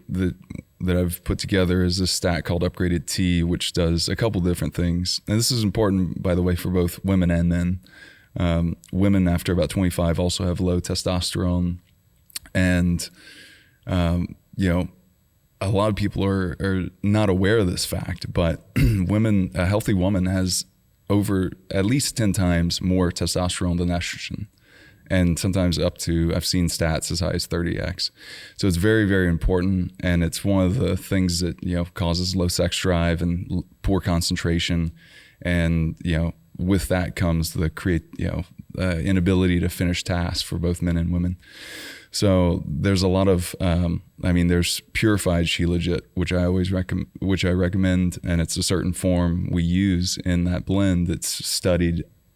I've put together is a stat called Upgraded T, which does a couple different things. And this is important, by the way, for both women and men. Women after about 25 also have low testosterone. And, a lot of people are not aware of this fact, but a healthy woman has over at least 10 times more testosterone than estrogen. And sometimes up to, I've seen stats as high as 30x. So it's very, very important. And it's one of the things that, causes low sex drive and poor concentration. And, with that comes the inability to finish tasks for both men and women. So there's a lot of, there's purified Shilajit, which I recommend. And it's a certain form we use in that blend that's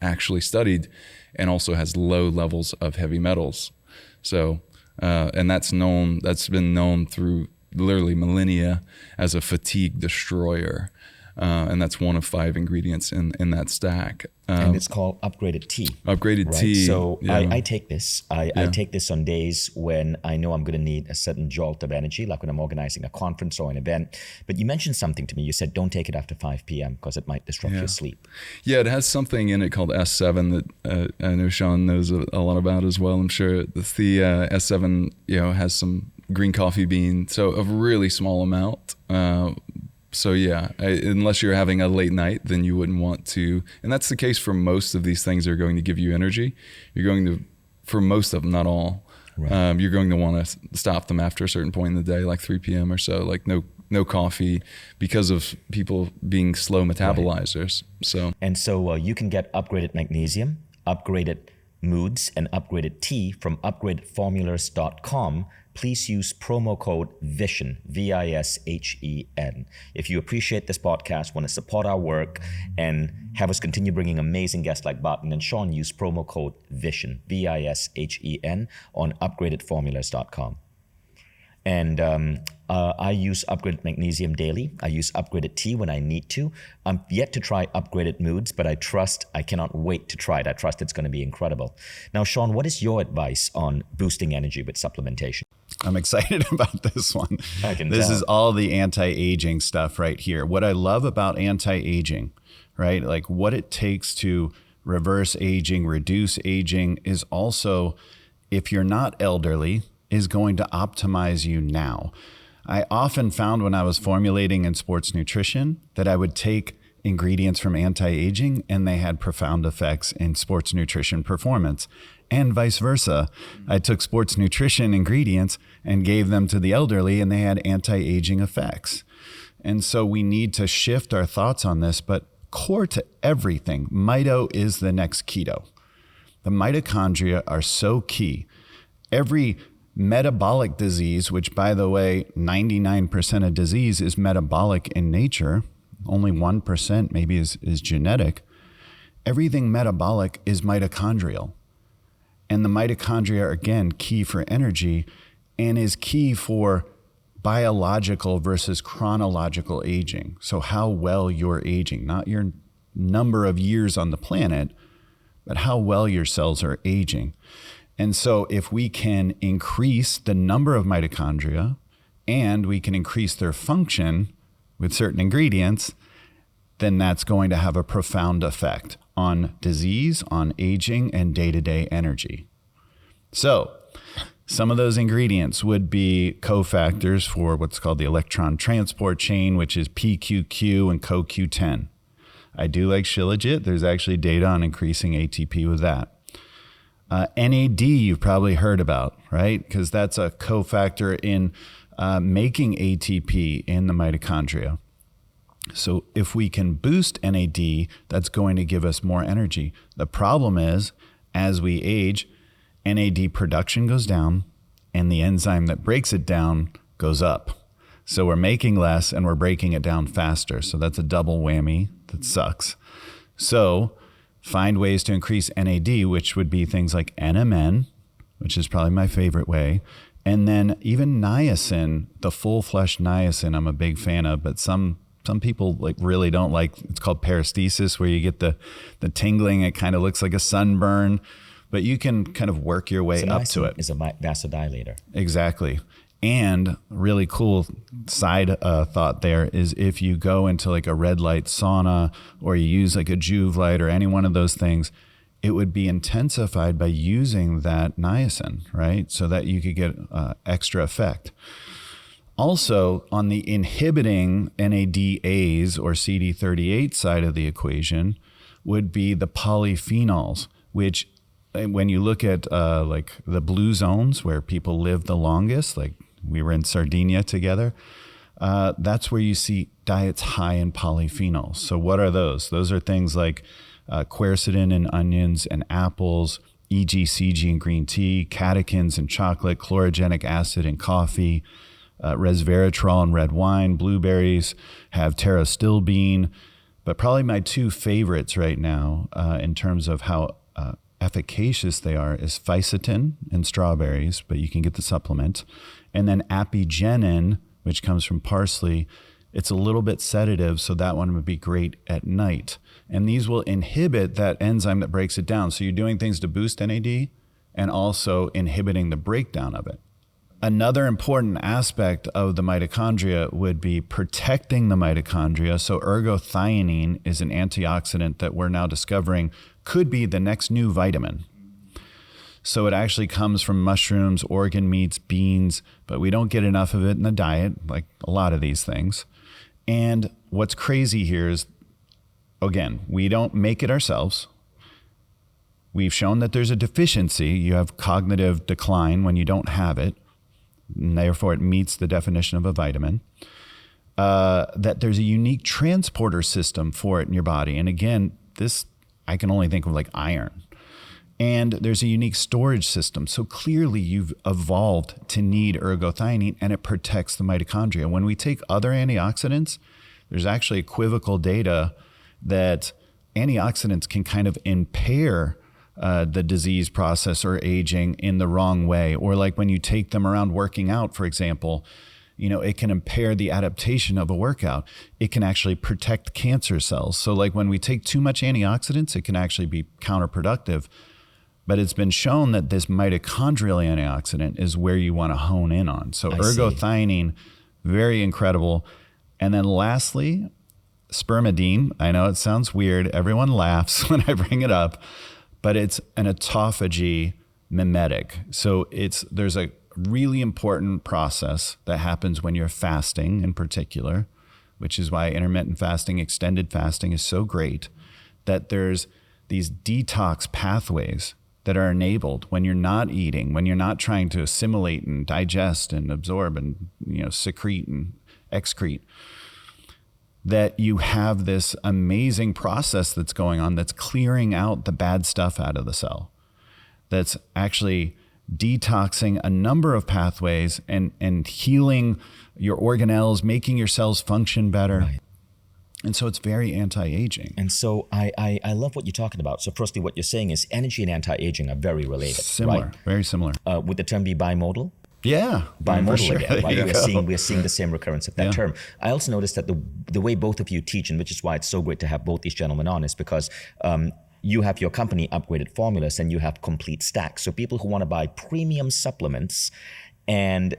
actually studied, and also has low levels of heavy metals. So, and that's been known through literally millennia as a fatigue destroyer. And that's one of 5 ingredients in that stack. And it's called Upgraded Tea. Upgraded Tea. So I take this. I take this on days when I know I'm going to need a certain jolt of energy, like when I'm organizing a conference or an event. But you mentioned something to me. You said, don't take it after 5 p.m. because it might disrupt your sleep. Yeah, it has something in it called S7 that I know Sean knows a lot about as well. I'm sure the S7, has some green coffee bean, so a really small amount. So unless you're having a late night, then you wouldn't want to. And that's the case for most of these things that are going to give you energy. You're going to, for most of them, not all, you're going to want to stop them after a certain point in the day, like 3 p.m. or so, like no coffee, because of people being slow metabolizers. And so you can get upgraded magnesium, upgraded moods, and upgraded tea from upgradedformulas.com. Please use promo code Vishen, Vishen. If you appreciate this podcast, want to support our work, and have us continue bringing amazing guests like Barton and Sean, use promo code Vishen, Vishen, on upgradedformulas.com. And I use upgraded magnesium daily. I use upgraded tea when I need to. I'm yet to try upgraded moods, but I cannot wait to try it. I trust it's going to be incredible. Now, Sean, what is your advice on boosting energy with supplementation? I'm excited about this one. This is all the anti-aging stuff right here. What I love about anti-aging, right? Like what it takes to reverse aging, reduce aging, is also, if you're not elderly, is going to optimize you now. I often found when I was formulating in sports nutrition that I would take ingredients from anti-aging and they had profound effects in sports nutrition performance, and vice versa. I took sports nutrition ingredients and gave them to the elderly and they had anti-aging effects. And so we need to shift our thoughts on this, but core to everything, mito is the next keto. The mitochondria are so key. Every metabolic disease, which by the way, 99% of disease is metabolic in nature, only 1% maybe is genetic. Everything metabolic is mitochondrial. And the mitochondria are again key for energy and is key for biological versus chronological aging. So how well you're aging, not your number of years on the planet, but how well your cells are aging. And so if we can increase the number of mitochondria and we can increase their function with certain ingredients, then that's going to have a profound effect on disease, on aging, and day-to-day energy. So some of those ingredients would be cofactors for what's called the electron transport chain, which is PQQ and CoQ10. I do like Shilajit. There's actually data on increasing ATP with that. NAD you've probably heard about, right? Because that's a cofactor in making ATP in the mitochondria. So if we can boost NAD, that's going to give us more energy. The problem is, as we age, NAD production goes down and the enzyme that breaks it down goes up. So we're making less and we're breaking it down faster. So that's a double whammy that sucks. So find ways to increase NAD, which would be things like NMN, which is probably my favorite way. And then even niacin, the full flesh niacin, I'm a big fan of, but some people like really don't like. It's called paresthesis, where you get the tingling. It kind of looks like a sunburn, but you can kind of work your way up to it. It's a vasodilator. Exactly. And really cool side thought there is if you go into like a red light sauna or you use like a Juve light or any one of those things, it would be intensified by using that niacin, right? So that you could get extra effect. Also, on the inhibiting NADAs or CD38 side of the equation would be the polyphenols, which when you look at like the blue zones where people live the longest, like we were in Sardinia together, that's where you see diets high in polyphenols. So what are those? Those are things like quercetin in onions and apples, EGCG in green tea, catechins in chocolate, chlorogenic acid in coffee, resveratrol in red wine, blueberries have pterostilbene. But probably my two favorites right now in terms of how efficacious they are is fisetin in strawberries, but you can get the supplement. And then apigenin, which comes from parsley. It's a little bit sedative, so that one would be great at night. And these will inhibit that enzyme that breaks it down. So you're doing things to boost NAD and also inhibiting the breakdown of it. Another important aspect of the mitochondria would be protecting the mitochondria. So ergothioneine is an antioxidant that we're now discovering could be the next new vitamin. So it actually comes from mushrooms, organ meats, beans, but we don't get enough of it in the diet, like a lot of these things. And what's crazy here is, again, we don't make it ourselves. We've shown that there's a deficiency. You have cognitive decline when you don't have it, and therefore it meets the definition of a vitamin. That there's a unique transporter system for it in your body. And again, this I can only think of like iron. And there's a unique storage system. So clearly you've evolved to need ergothioneine, and it protects the mitochondria. When we take other antioxidants, there's actually equivocal data that antioxidants can kind of impair the disease process or aging in the wrong way. Or like when you take them around working out, for example, it can impair the adaptation of a workout. It can actually protect cancer cells. So like when we take too much antioxidants, it can actually be counterproductive. But it's been shown that this mitochondrial antioxidant is where you want to hone in on. So ergothioneine, very incredible. And then lastly, spermidine. I know it sounds weird. Everyone laughs when I bring it up, but it's an autophagy mimetic. So there's a really important process that happens when you're fasting in particular, which is why intermittent fasting, extended fasting is so great, that there's these detox pathways that are enabled when you're not eating, when you're not trying to assimilate and digest and absorb and secrete and excrete, that you have this amazing process that's going on that's clearing out the bad stuff out of the cell, that's actually detoxing a number of pathways and healing your organelles, making your cells function better. Right. And so it's very anti-aging. And so I love what you're talking about. So firstly, what you're saying is energy and anti-aging are very related. Similar, right? Very similar. Would the term be bimodal? Yeah. Bimodal sure. again, right? We're seeing the same recurrence of that term. I also noticed that the way both of you teach, and which is why it's so great to have both these gentlemen on, is because you have your company Upgraded Formulas and you have complete stacks. So people who want to buy premium supplements and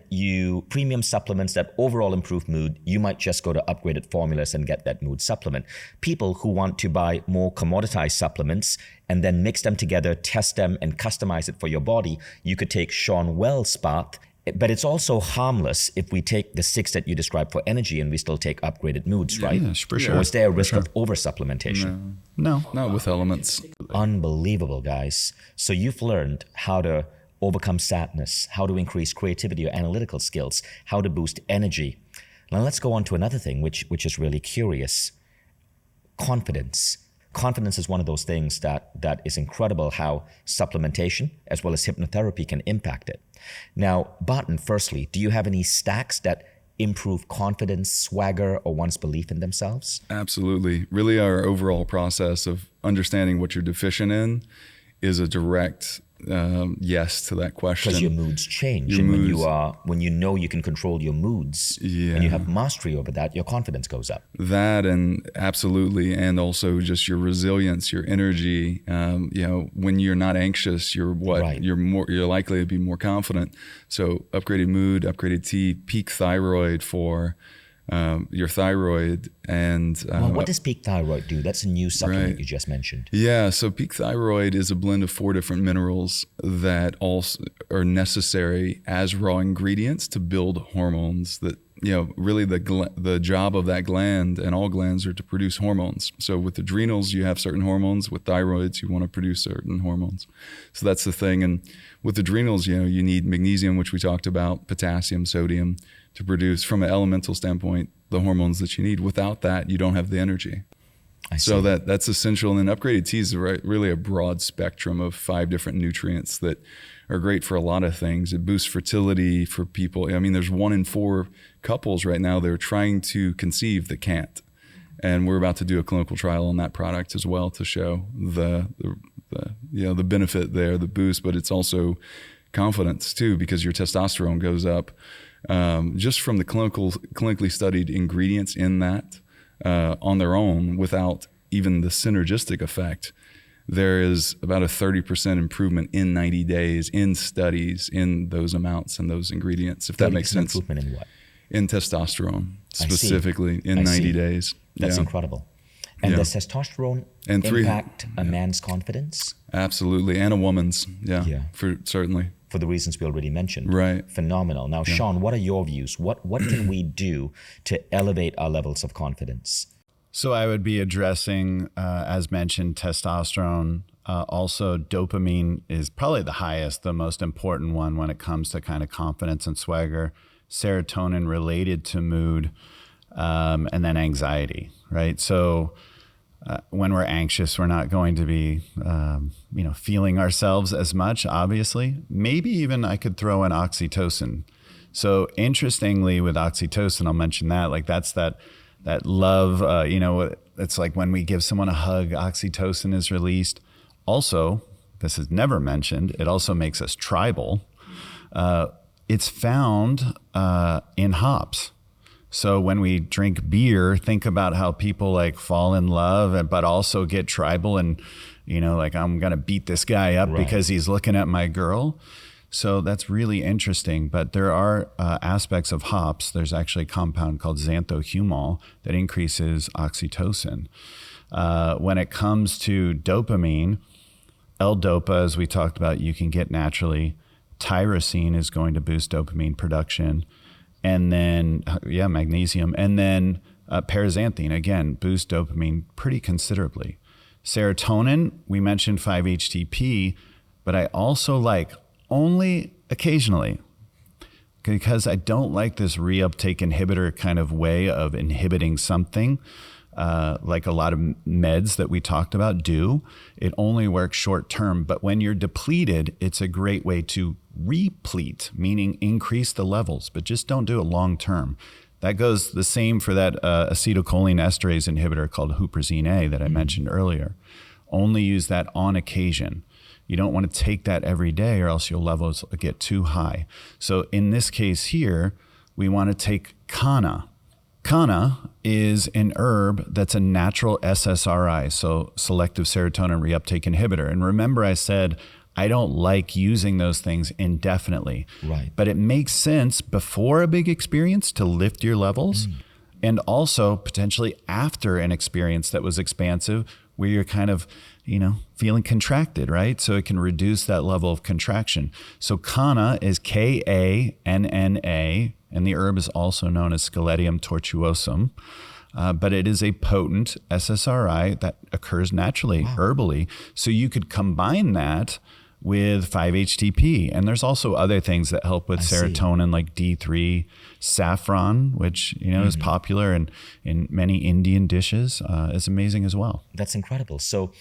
premium supplements that overall improve mood, you might just go to Upgraded Formulas and get that mood supplement. People who want to buy more commoditized supplements and then mix them together, test them, and customize it for your body, you could take Sean Wells' path But it's also harmless if we take the 6 that you described for energy and we still take upgraded moods, right? Yeah, for sure. Or is there a risk of over-supplementation? No. Not with elements. Unbelievable, guys. So you've learned how to overcome sadness, how to increase creativity or analytical skills, how to boost energy. Now let's go on to another thing, which is really curious. Confidence. Confidence is one of those things that is incredible how supplementation as well as hypnotherapy can impact it. Now, Barton, firstly, do you have any stacks that improve confidence, swagger, or one's belief in themselves? Absolutely. Really, our overall process of understanding what you're deficient in is a direct yes to that question. Because your moods change. Your and moods- when you know you can control your moods, Yeah. and you have mastery over that, your confidence goes up. That and absolutely, and also just your resilience, your energy. When you're not anxious, you're what? Right. You're likely to be more confident. So upgraded mood, upgraded T, peak thyroid for your thyroid, and Well, what does peak thyroid do? That's a new supplement Right. you just mentioned. Yeah, so peak thyroid is a blend of 4 different minerals that also are necessary as raw ingredients to build hormones that, really the job of that gland, and all glands, are to produce hormones. So with adrenals, you have certain hormones. With thyroids, you want to produce certain hormones. So that's the thing. And with adrenals, you need magnesium, which we talked about, potassium, sodium, to produce, from an elemental standpoint, the hormones that you need. Without that, you don't have the energy. I see. So that's essential. And then upgraded T is really a broad spectrum of 5 different nutrients that are great for a lot of things. It boosts fertility for people. I mean, there's 1 in 4 couples right now that are trying to conceive that can't. And we're about to do a clinical trial on that product as well to show the benefit there, the boost, but it's also confidence too, because your testosterone goes up just from the clinically studied ingredients in that on their own, without even the synergistic effect. There is about a 30% improvement in 90 days in studies in those amounts and those ingredients, if that makes sense. Improvement in what? In testosterone, I see. specifically in I 90 see. days. That's Yeah. incredible. And Yeah. does testosterone And impact a man's confidence? Absolutely. And a woman's. Yeah. For certainly. For the reasons we already mentioned. Right. Phenomenal. Now, Sean, what are your views? What can we do to elevate our levels of confidence? So I would be addressing, as mentioned, testosterone. Also, dopamine is probably the highest, the most important one when it comes to kind of confidence and swagger. Serotonin related to mood, and then anxiety, right? So when we're anxious, we're not going to be, feeling ourselves as much, obviously. Maybe even I could throw in oxytocin. So interestingly, with oxytocin, I'll mention that, like that's that love, it's like when we give someone a hug, oxytocin is released. Also, this is never mentioned, it also makes us tribal. It's found in hops. So when we drink beer, think about how people like fall in love, but also get tribal and, like I'm going to beat this guy up because he's looking at my girl. So that's really interesting. But there are aspects of hops. There's actually a compound called xanthohumol that increases oxytocin. When it comes to dopamine, L-Dopa, as we talked about, you can get naturally. Tyrosine is going to boost dopamine production. And then, magnesium. And then Parazanthine, again, boosts dopamine pretty considerably. Serotonin, we mentioned 5-HTP, but I also like only occasionally, because I don't like this reuptake inhibitor kind of way of inhibiting something, like a lot of meds that we talked about do. It only works short term, but when you're depleted, it's a great way to replete, meaning increase the levels, but just don't do it long term. That goes the same for that acetylcholine esterase inhibitor called huperzine A that I mentioned earlier. Only use that on occasion. You don't want to take that every day or else your levels get too high. So in this case here, we want to take Kanna. Kanna is an herb that's a natural SSRI, so selective serotonin reuptake inhibitor. And remember I said, I don't like using those things indefinitely. Right. But it makes sense before a big experience to lift your levels, and also potentially after an experience that was expansive, where you're kind of feeling contracted, right? So it can reduce that level of contraction. So Kanna is Kanna, and the herb is also known as Scaledium tortuosum. But it is a potent SSRI that occurs naturally, herbally. So you could combine that with 5-HTP. And there's also other things that help with serotonin, like D3, saffron, which is popular in many Indian dishes, is amazing as well. That's incredible. So,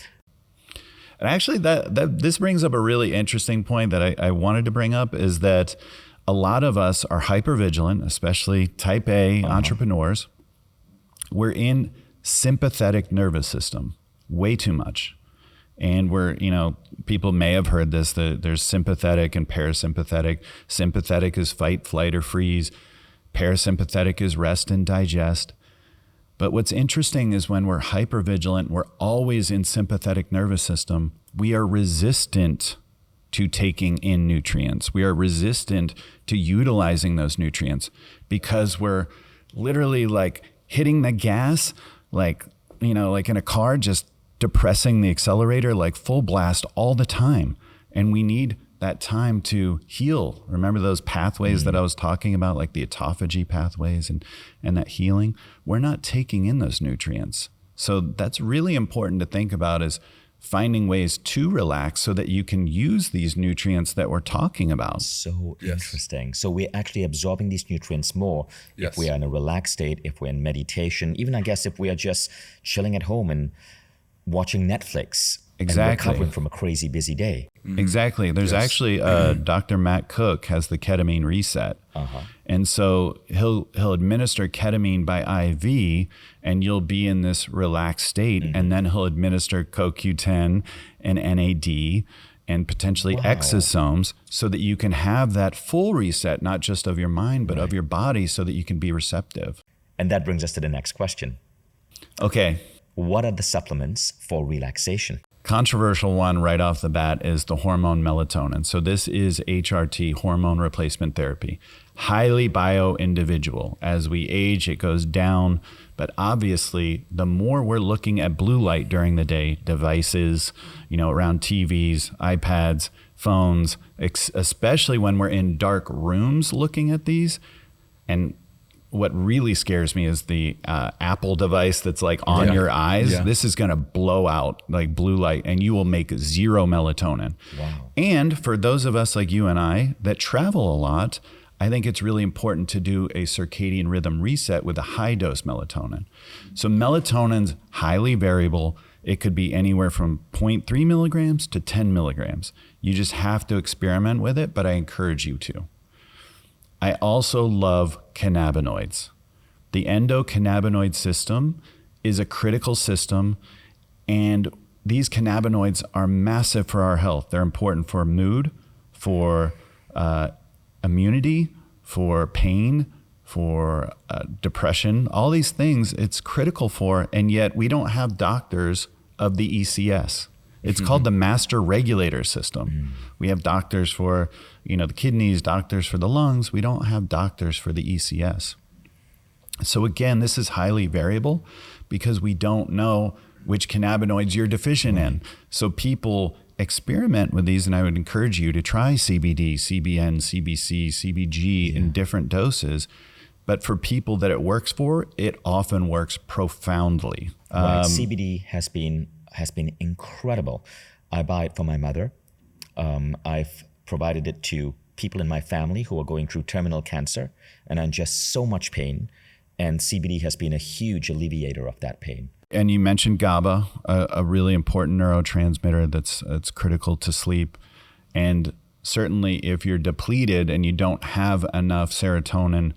and actually, this brings up a really interesting point that I wanted to bring up, is that a lot of us are hypervigilant, especially type A entrepreneurs. We're in sympathetic nervous system way too much. And people may have heard this, there's sympathetic and parasympathetic. Sympathetic is fight, flight, or freeze. Parasympathetic is rest and digest. But what's interesting is when we're hypervigilant, we're always in sympathetic nervous system, we are resistant to taking in nutrients. We are resistant to utilizing those nutrients because we're literally like hitting the gas, like in a car, just depressing the accelerator, like full blast all the time. And we need that time to heal. Remember those pathways that I was talking about, like the autophagy pathways and that healing? We're not taking in those nutrients. So that's really important to think about, is finding ways to relax so that you can use these nutrients that we're talking about. So interesting. So we're actually absorbing these nutrients more if we are in a relaxed state, if we're in meditation, even I guess if we are just chilling at home and watching Netflix. Exactly. And recovering from a crazy busy day. Exactly. There's actually Dr. Matt Cook has the ketamine reset. And so he'll administer ketamine by IV, and you'll be in this relaxed state. And then he'll administer CoQ10 and NAD and potentially exosomes so that you can have that full reset, not just of your mind, but of your body, so that you can be receptive. And that brings us to the next question. Okay. What are the supplements for relaxation? Controversial one right off the bat is the hormone melatonin. So this is HRT, hormone replacement therapy. Highly bio-individual. As we age, it goes down. But obviously, the more we're looking at blue light during the day, devices, around TVs, iPads, phones, especially when we're in dark rooms looking at these. And what really scares me is the Apple device that's like on your eyes. Yeah. This is going to blow out like blue light, and you will make zero melatonin. Wow. And for those of us like you and I that travel a lot, I think it's really important to do a circadian rhythm reset with a high dose melatonin. So melatonin's highly variable. It could be anywhere from 0.3 milligrams to 10 milligrams. You just have to experiment with it, but I encourage you to. I also love cannabinoids. The endocannabinoid system is a critical system, and these cannabinoids are massive for our health. They're important for mood, for immunity, for pain, for depression, all these things it's critical for, and yet we don't have doctors of the ECS. It's called the master regulator system. We have doctors for, the kidneys, doctors for the lungs. We don't have doctors for the ECS. So again, this is highly variable because we don't know which cannabinoids you're deficient in. So people experiment with these, and I would encourage you to try CBD, CBN, CBC, CBG in different doses. But for people that it works for, it often works profoundly. CBD has been incredible. I buy it for my mother. I've provided it to people in my family who are going through terminal cancer and are in just so much pain. And CBD has been a huge alleviator of that pain. And you mentioned GABA, a really important neurotransmitter that's critical to sleep. And certainly if you're depleted and you don't have enough serotonin,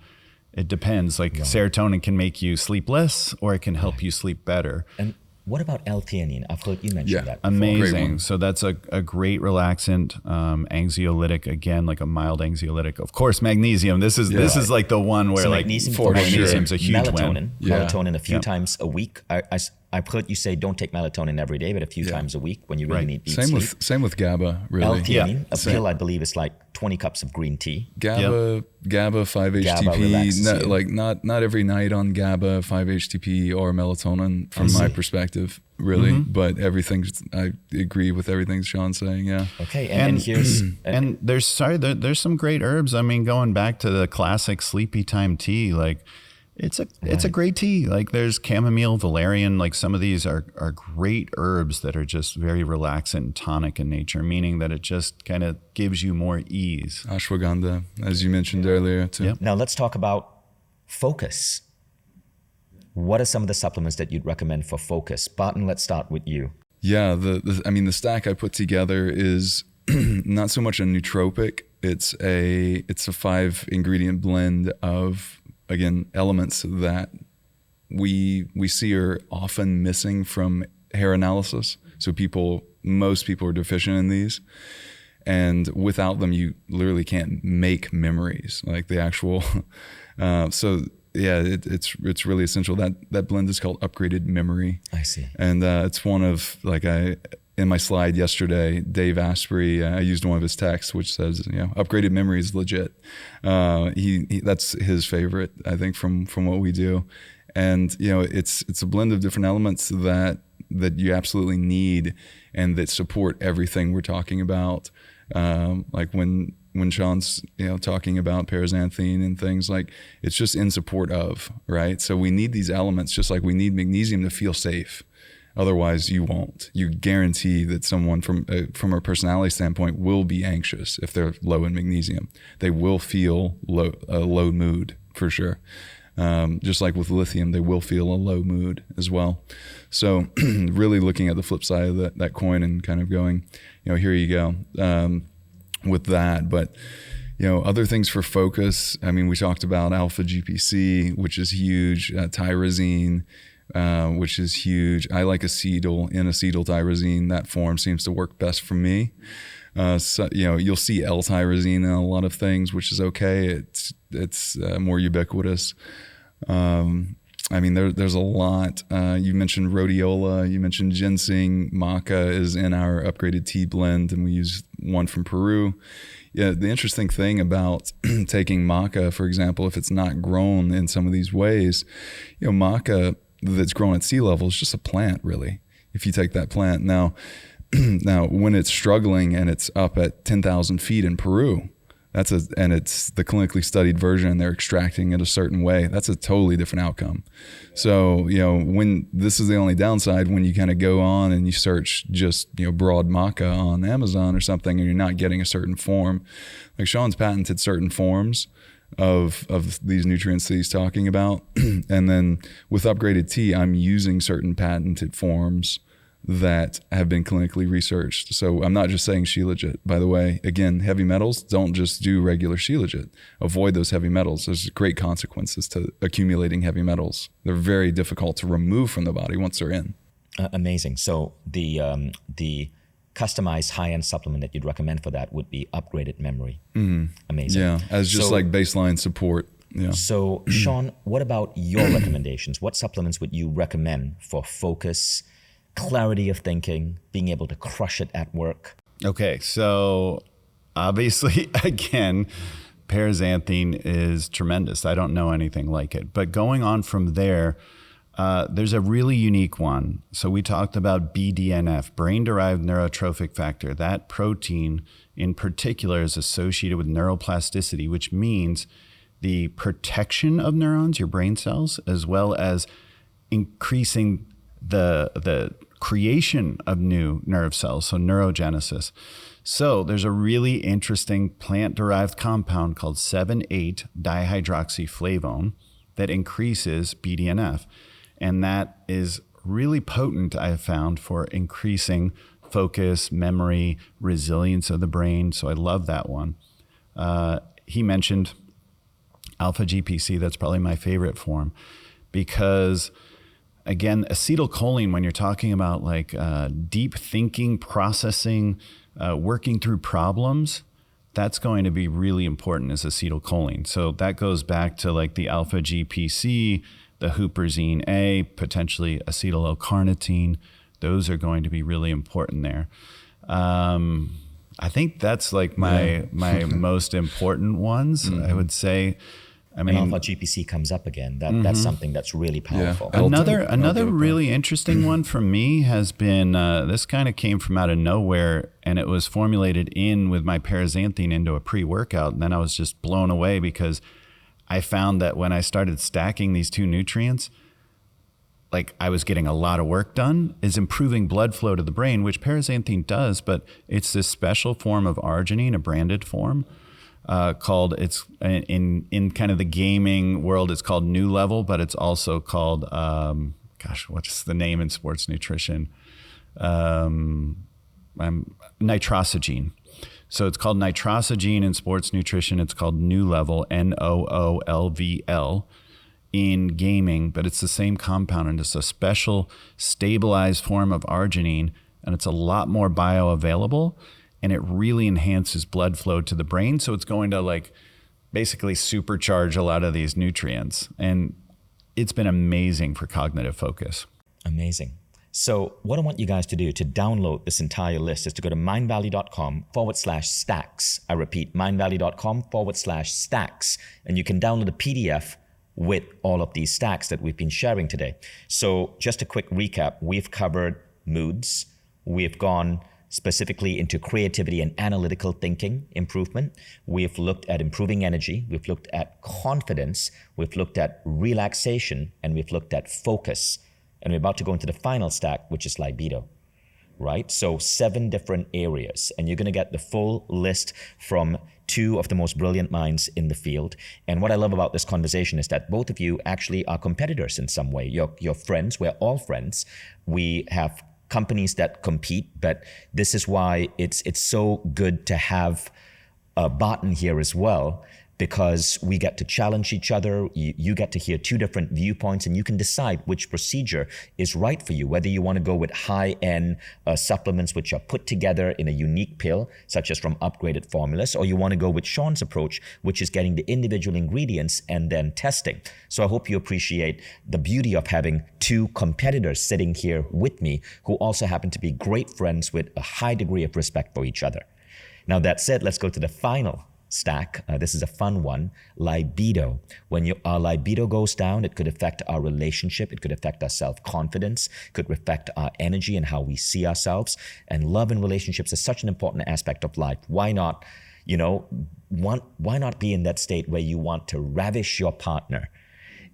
it depends. Like serotonin can make you sleep less, or it can help you sleep better. And what about L-theanine? I've heard you mention that before. Amazing. So that's a great relaxant, anxiolytic, again, like a mild anxiolytic. Of course, magnesium. This is like the one where magnesium's a huge melatonin. win. Melatonin a few times a week. I I've heard you say don't take melatonin every day, but a few times a week when you really need deep sleep. Same with GABA, really. L-theanine, a pill I believe is like 20 cups of green tea. GABA, 5-HTP, relaxes you. like not every night on GABA, 5-HTP, or melatonin from my perspective, really. But I agree with everything Sean's saying. Yeah. Okay, and here's and there's some great herbs. I mean, going back to the classic sleepy time tea, like it's a great tea. Like there's chamomile, valerian, like some of these are great herbs that are just very relaxant and tonic in nature, meaning that it just kind of gives you more ease. Ashwagandha, as you mentioned earlier, too. Yep. Now let's talk about focus. What are some of the supplements that you'd recommend for focus? Barton, let's start with you. Yeah, the stack I put together is not so much a nootropic. It's a 5-ingredient blend of, again, elements that we see are often missing from hair analysis. So most people are deficient in these, and without them, you literally can't make memories, like the actual. It's really essential. That blend is called Upgraded Memory. I see. And it's one of, in my slide yesterday, Dave Asprey, I used one of his texts, which says, upgraded memory is legit. He that's his favorite, I think, from what we do. And, it's a blend of different elements that you absolutely need and that support everything we're talking about. Like when Sean's, talking about Parazanthine and things, like it's just in support of, right? So we need these elements just like we need magnesium to feel safe. Otherwise, you won't. You guarantee that someone from a personality standpoint will be anxious if they're low in magnesium. They will feel a low mood for sure. Just like with lithium, they will feel a low mood as well. So really looking at the flip side of that coin and kind of going, here you go with that. But other things for focus. I mean, we talked about alpha GPC, which is huge. Tyrosine, which is huge. I like acetyl tyrosine. That form seems to work best for me. So you'll see L-tyrosine in a lot of things, which is okay. It's more ubiquitous. I mean, there's a lot. You mentioned rhodiola. You mentioned ginseng. Maca is in our upgraded tea blend, and we use one from Peru. Yeah, the interesting thing about taking maca, for example, if it's not grown in some of these ways, maca that's grown at sea level is just a plant, really. If you take that plant now when it's struggling and it's up at 10,000 feet in Peru, and it's the clinically studied version and they're extracting it a certain way, that's a totally different outcome. So, when this is the only downside, when you kind of go on and you search just, broad maca on Amazon or something, and you're not getting a certain form, like Sean's patented certain forms of these nutrients that he's talking about. And then with upgraded tea, I'm using certain patented forms that have been clinically researched. So I'm not just saying Shilajit. By the way, again, heavy metals, don't just do regular Shilajit. Avoid those heavy metals. There's great consequences to accumulating heavy metals. They're very difficult to remove from the body once they're in. Amazing. So the customized high-end supplement that you'd recommend for that would be Upgraded Memory. Mm-hmm. Amazing. Yeah, as just like baseline support. Yeah. So Sean, what about your recommendations? What supplements would you recommend for focus, clarity of thinking, being able to crush it at work? Okay, so obviously, again, Parazanthine is tremendous. I don't know anything like it. But going on from there, there's a really unique one. So we talked about BDNF, brain-derived neurotrophic factor. That protein in particular is associated with neuroplasticity, which means the protection of neurons, your brain cells, as well as increasing the creation of new nerve cells, so neurogenesis. So there's a really interesting plant-derived compound called 7,8-dihydroxyflavone that increases BDNF. And that is really potent, I have found, for increasing focus, memory, resilience of the brain. So I love that one. He mentioned alpha GPC. That's probably my favorite form because, again, acetylcholine, when you're talking about like deep thinking, processing, working through problems, that's going to be really important as acetylcholine. So that goes back to like the alpha GPC the huperzine A, potentially acetyl-L-carnitine. Those are going to be really important there. I think that's like my most important ones. I would say. I mean, and alpha GPC comes up again. That's something that's really powerful. Yeah. Another really interesting one for me has been this kind of came from out of nowhere, and it was formulated in with my Parazanthine into a pre-workout, and then I was just blown away because I found that when I started stacking these two nutrients, like I was getting a lot of work done, is improving blood flow to the brain, which Parazanthine does, but it's this special form of arginine, a branded form. Called, it's in kind of the gaming world, it's called New Level, but it's also called, what's the name in sports nutrition? Nitrosogene. So it's called nitrosogene in sports nutrition. It's called New Level, NOOLVL in gaming, but it's the same compound, and it's a special stabilized form of arginine, and it's a lot more bioavailable. And it really enhances blood flow to the brain. So it's going to like basically supercharge a lot of these nutrients. And it's been amazing for cognitive focus. Amazing. So what I want you guys to do to download this entire list is to go to mindvalley.com/stacks. I repeat, mindvalley.com/stacks. And you can download a PDF with all of these stacks that we've been sharing today. So just a quick recap. We've covered moods. We've gone specifically into creativity and analytical thinking improvement. We've looked at improving energy. We've looked at confidence. We've looked at relaxation, and we've looked at focus. And we're about to go into the final stack, which is libido, right? So 7 different areas, and you're going to get the full list from 2 of the most brilliant minds in the field. And what I love about this conversation is that both of you actually are competitors in some way. You're friends. We're all friends. We have companies that compete, but this is why it's so good to have Barton here as well, because we get to challenge each other. You get to hear 2 different viewpoints, and you can decide which procedure is right for you, whether you want to go with high-end supplements which are put together in a unique pill, such as from Upgraded Formulas, or you want to go with Sean's approach, which is getting the individual ingredients and then testing. So I hope you appreciate the beauty of having 2 competitors sitting here with me who also happen to be great friends with a high degree of respect for each other. Now that said, let's go to the final stack. This is a fun one. Libido. When our libido goes down, it could affect our relationship. It could affect our self-confidence. It could affect our energy and how we see ourselves. And love and relationships is such an important aspect of life. Why not, why not be in that state where you want to ravish your partner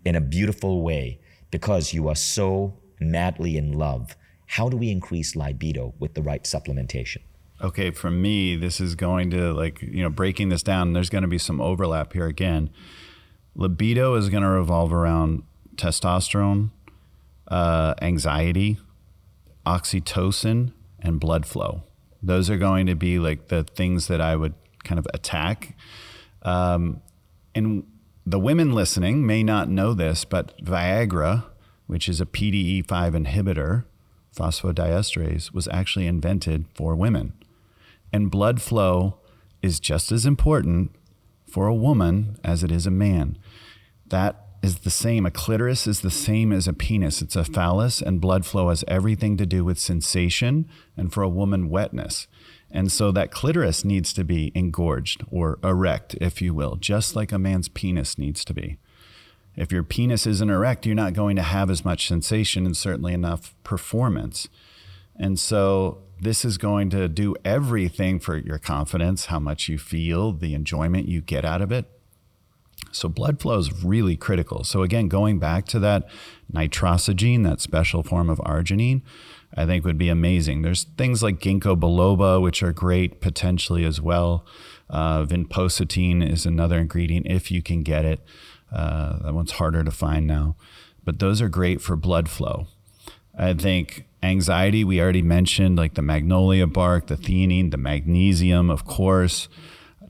in a beautiful way because you are so madly in love? How do we increase libido with the right supplementation? Okay, for me, this is going to breaking this down, there's going to be some overlap here again. Libido is going to revolve around testosterone, anxiety, oxytocin, and blood flow. Those are going to be like the things that I would kind of attack. And the women listening may not know this, but Viagra, which is a PDE5 inhibitor, phosphodiesterase, was actually invented for women. And blood flow is just as important for a woman as it is a man. That is the same. A clitoris is the same as a penis. It's a phallus, and blood flow has everything to do with sensation, and for a woman, wetness. And so that clitoris needs to be engorged or erect, if you will, just like a man's penis needs to be. If your penis isn't erect, you're not going to have as much sensation and certainly enough performance. And so this is going to do everything for your confidence, how much you feel, the enjoyment you get out of it. So blood flow is really critical. So again, going back to that nitrosogene, that special form of arginine, I think would be amazing. There's things like ginkgo biloba, which are great potentially as well. Vinpocetine is another ingredient if you can get it. That one's harder to find now. But those are great for blood flow. I think anxiety, we already mentioned, like the magnolia bark, the theanine, the magnesium, of course.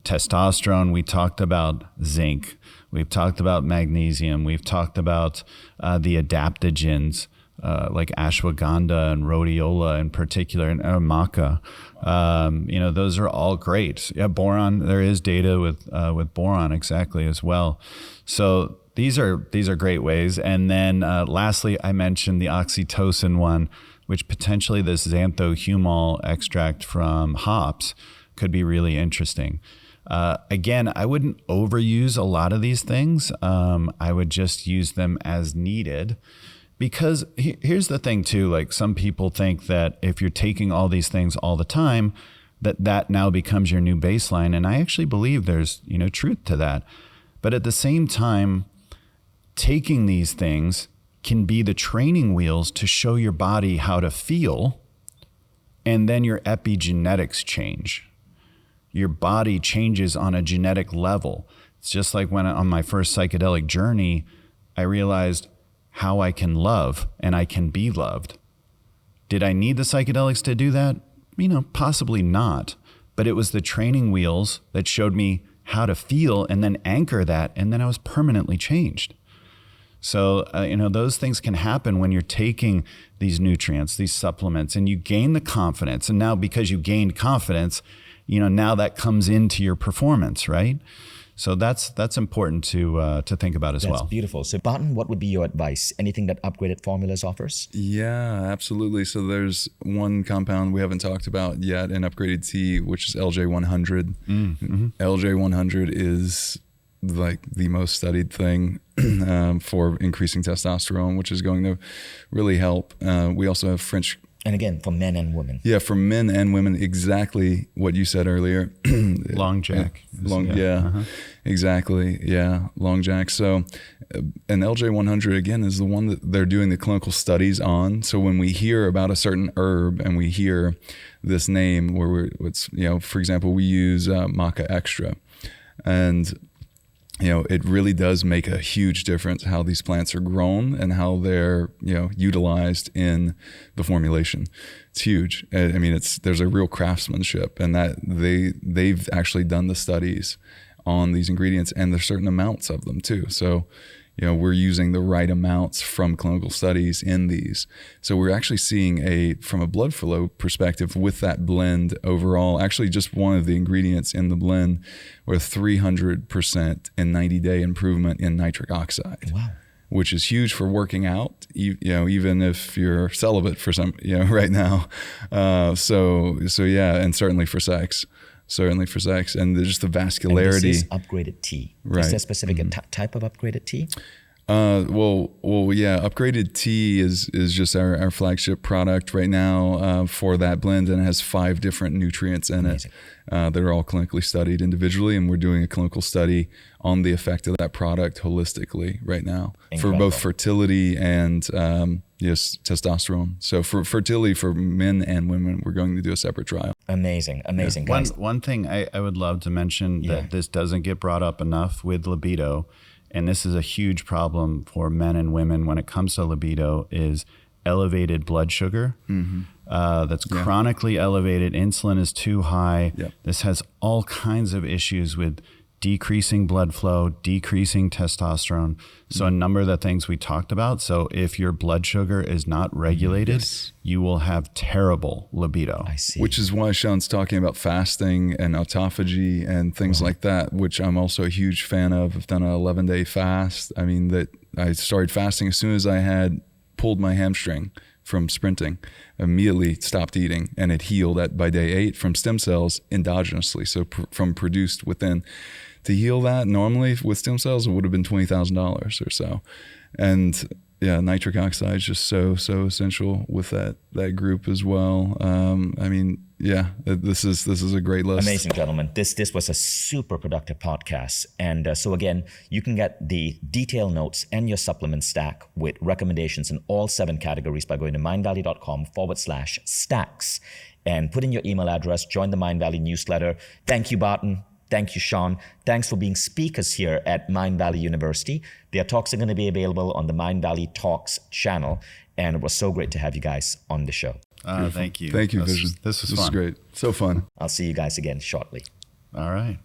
Testosterone, we talked about zinc. We've talked about magnesium. We've talked about the adaptogens like ashwagandha and rhodiola in particular, and maca. Those are all great. Yeah, boron, there is data with boron exactly as well. So these are great ways. And then lastly, I mentioned the oxytocin one, which potentially this xanthohumol extract from hops could be really interesting. Again, I wouldn't overuse a lot of these things. I would just use them as needed. Because here's the thing too, like some people think that if you're taking all these things all the time, that now becomes your new baseline. And I actually believe there's, truth to that. But at the same time, taking these things can be the training wheels to show your body how to feel. And then your epigenetics change. Your body changes on a genetic level. It's just like when on my first psychedelic journey, I realized how I can love and I can be loved. Did I need the psychedelics to do that? Possibly not. But it was the training wheels that showed me how to feel and then anchor that. And then I was permanently changed. So, those things can happen when you're taking these nutrients, these supplements, and you gain the confidence. And now because you gained confidence, now that comes into your performance, right? So that's important to think about as well. That's beautiful. So Barton, what would be your advice? Anything that Upgraded Formulas offers? Yeah, absolutely. So there's one compound we haven't talked about yet in Upgraded Tea, which is LJ100. Mm-hmm. LJ100 is like the most studied thing for increasing testosterone, which is going to really help. We also have French. And again, for men and women. Yeah, for men and women, exactly what you said earlier. Long Jack. Exactly. Yeah, Long Jack. So an LJ100, again, is the one that they're doing the clinical studies on. So when we hear about a certain herb and we hear this name where for example, we use Maca Extra. And it really does make a huge difference how these plants are grown and how they're, utilized in the formulation. It's huge. I mean, there's a real craftsmanship, and that they've actually done the studies on these ingredients, and there's certain amounts of them too. So, we're using the right amounts from clinical studies in these. So we're actually seeing from a blood flow perspective with that blend overall, actually just one of the ingredients in the blend, with 300% and 90-day improvement in nitric oxide. Wow. Which is huge for working out, even if you're celibate for some, right now. So yeah, and certainly for sex. And just the vascularity. And this is Upgraded Tea. Right. Is there a specific type of Upgraded Tea? Yeah. Upgraded Tea is just our flagship product right now for that blend, and it has 5 different nutrients in it that are all clinically studied individually, and we're doing a clinical study on the effect of that product holistically right now. Incredible. For both fertility and testosterone. So for fertility for men and women, we're going to do a separate trial. Amazing, guys. One thing I would love to mention that this doesn't get brought up enough with libido, and this is a huge problem for men and women when it comes to libido, is elevated blood sugar. Mm-hmm. That's chronically elevated. Insulin is too high. Yep. This has all kinds of issues with decreasing blood flow, decreasing testosterone. So a number of the things we talked about. So if your blood sugar is not regulated, you will have terrible libido. I see. Which is why Sean's talking about fasting and autophagy and things like that, which I'm also a huge fan of. I've done an 11-day fast. I mean, that I started fasting as soon as I had pulled my hamstring from sprinting, immediately stopped eating, and it healed by day 8 from stem cells endogenously. So from produced within. To heal that normally with stem cells, it would have been $20,000 or so. And yeah, nitric oxide is just so essential with that group as well. This is a great list. Amazing, gentlemen. This was a super productive podcast. And so again, you can get the detailed notes and your supplement stack with recommendations in all 7 categories by going to mindvalley.com/stacks and put in your email address, join the Mindvalley newsletter. Thank you, Barton. Thank you, Sean. Thanks for being speakers here at Mindvalley University. Their talks are going to be available on the Mindvalley Talks channel. And it was so great to have you guys on the show. Thank you. Thank you, Vishen. This was fun. This is great. So fun. I'll see you guys again shortly. All right.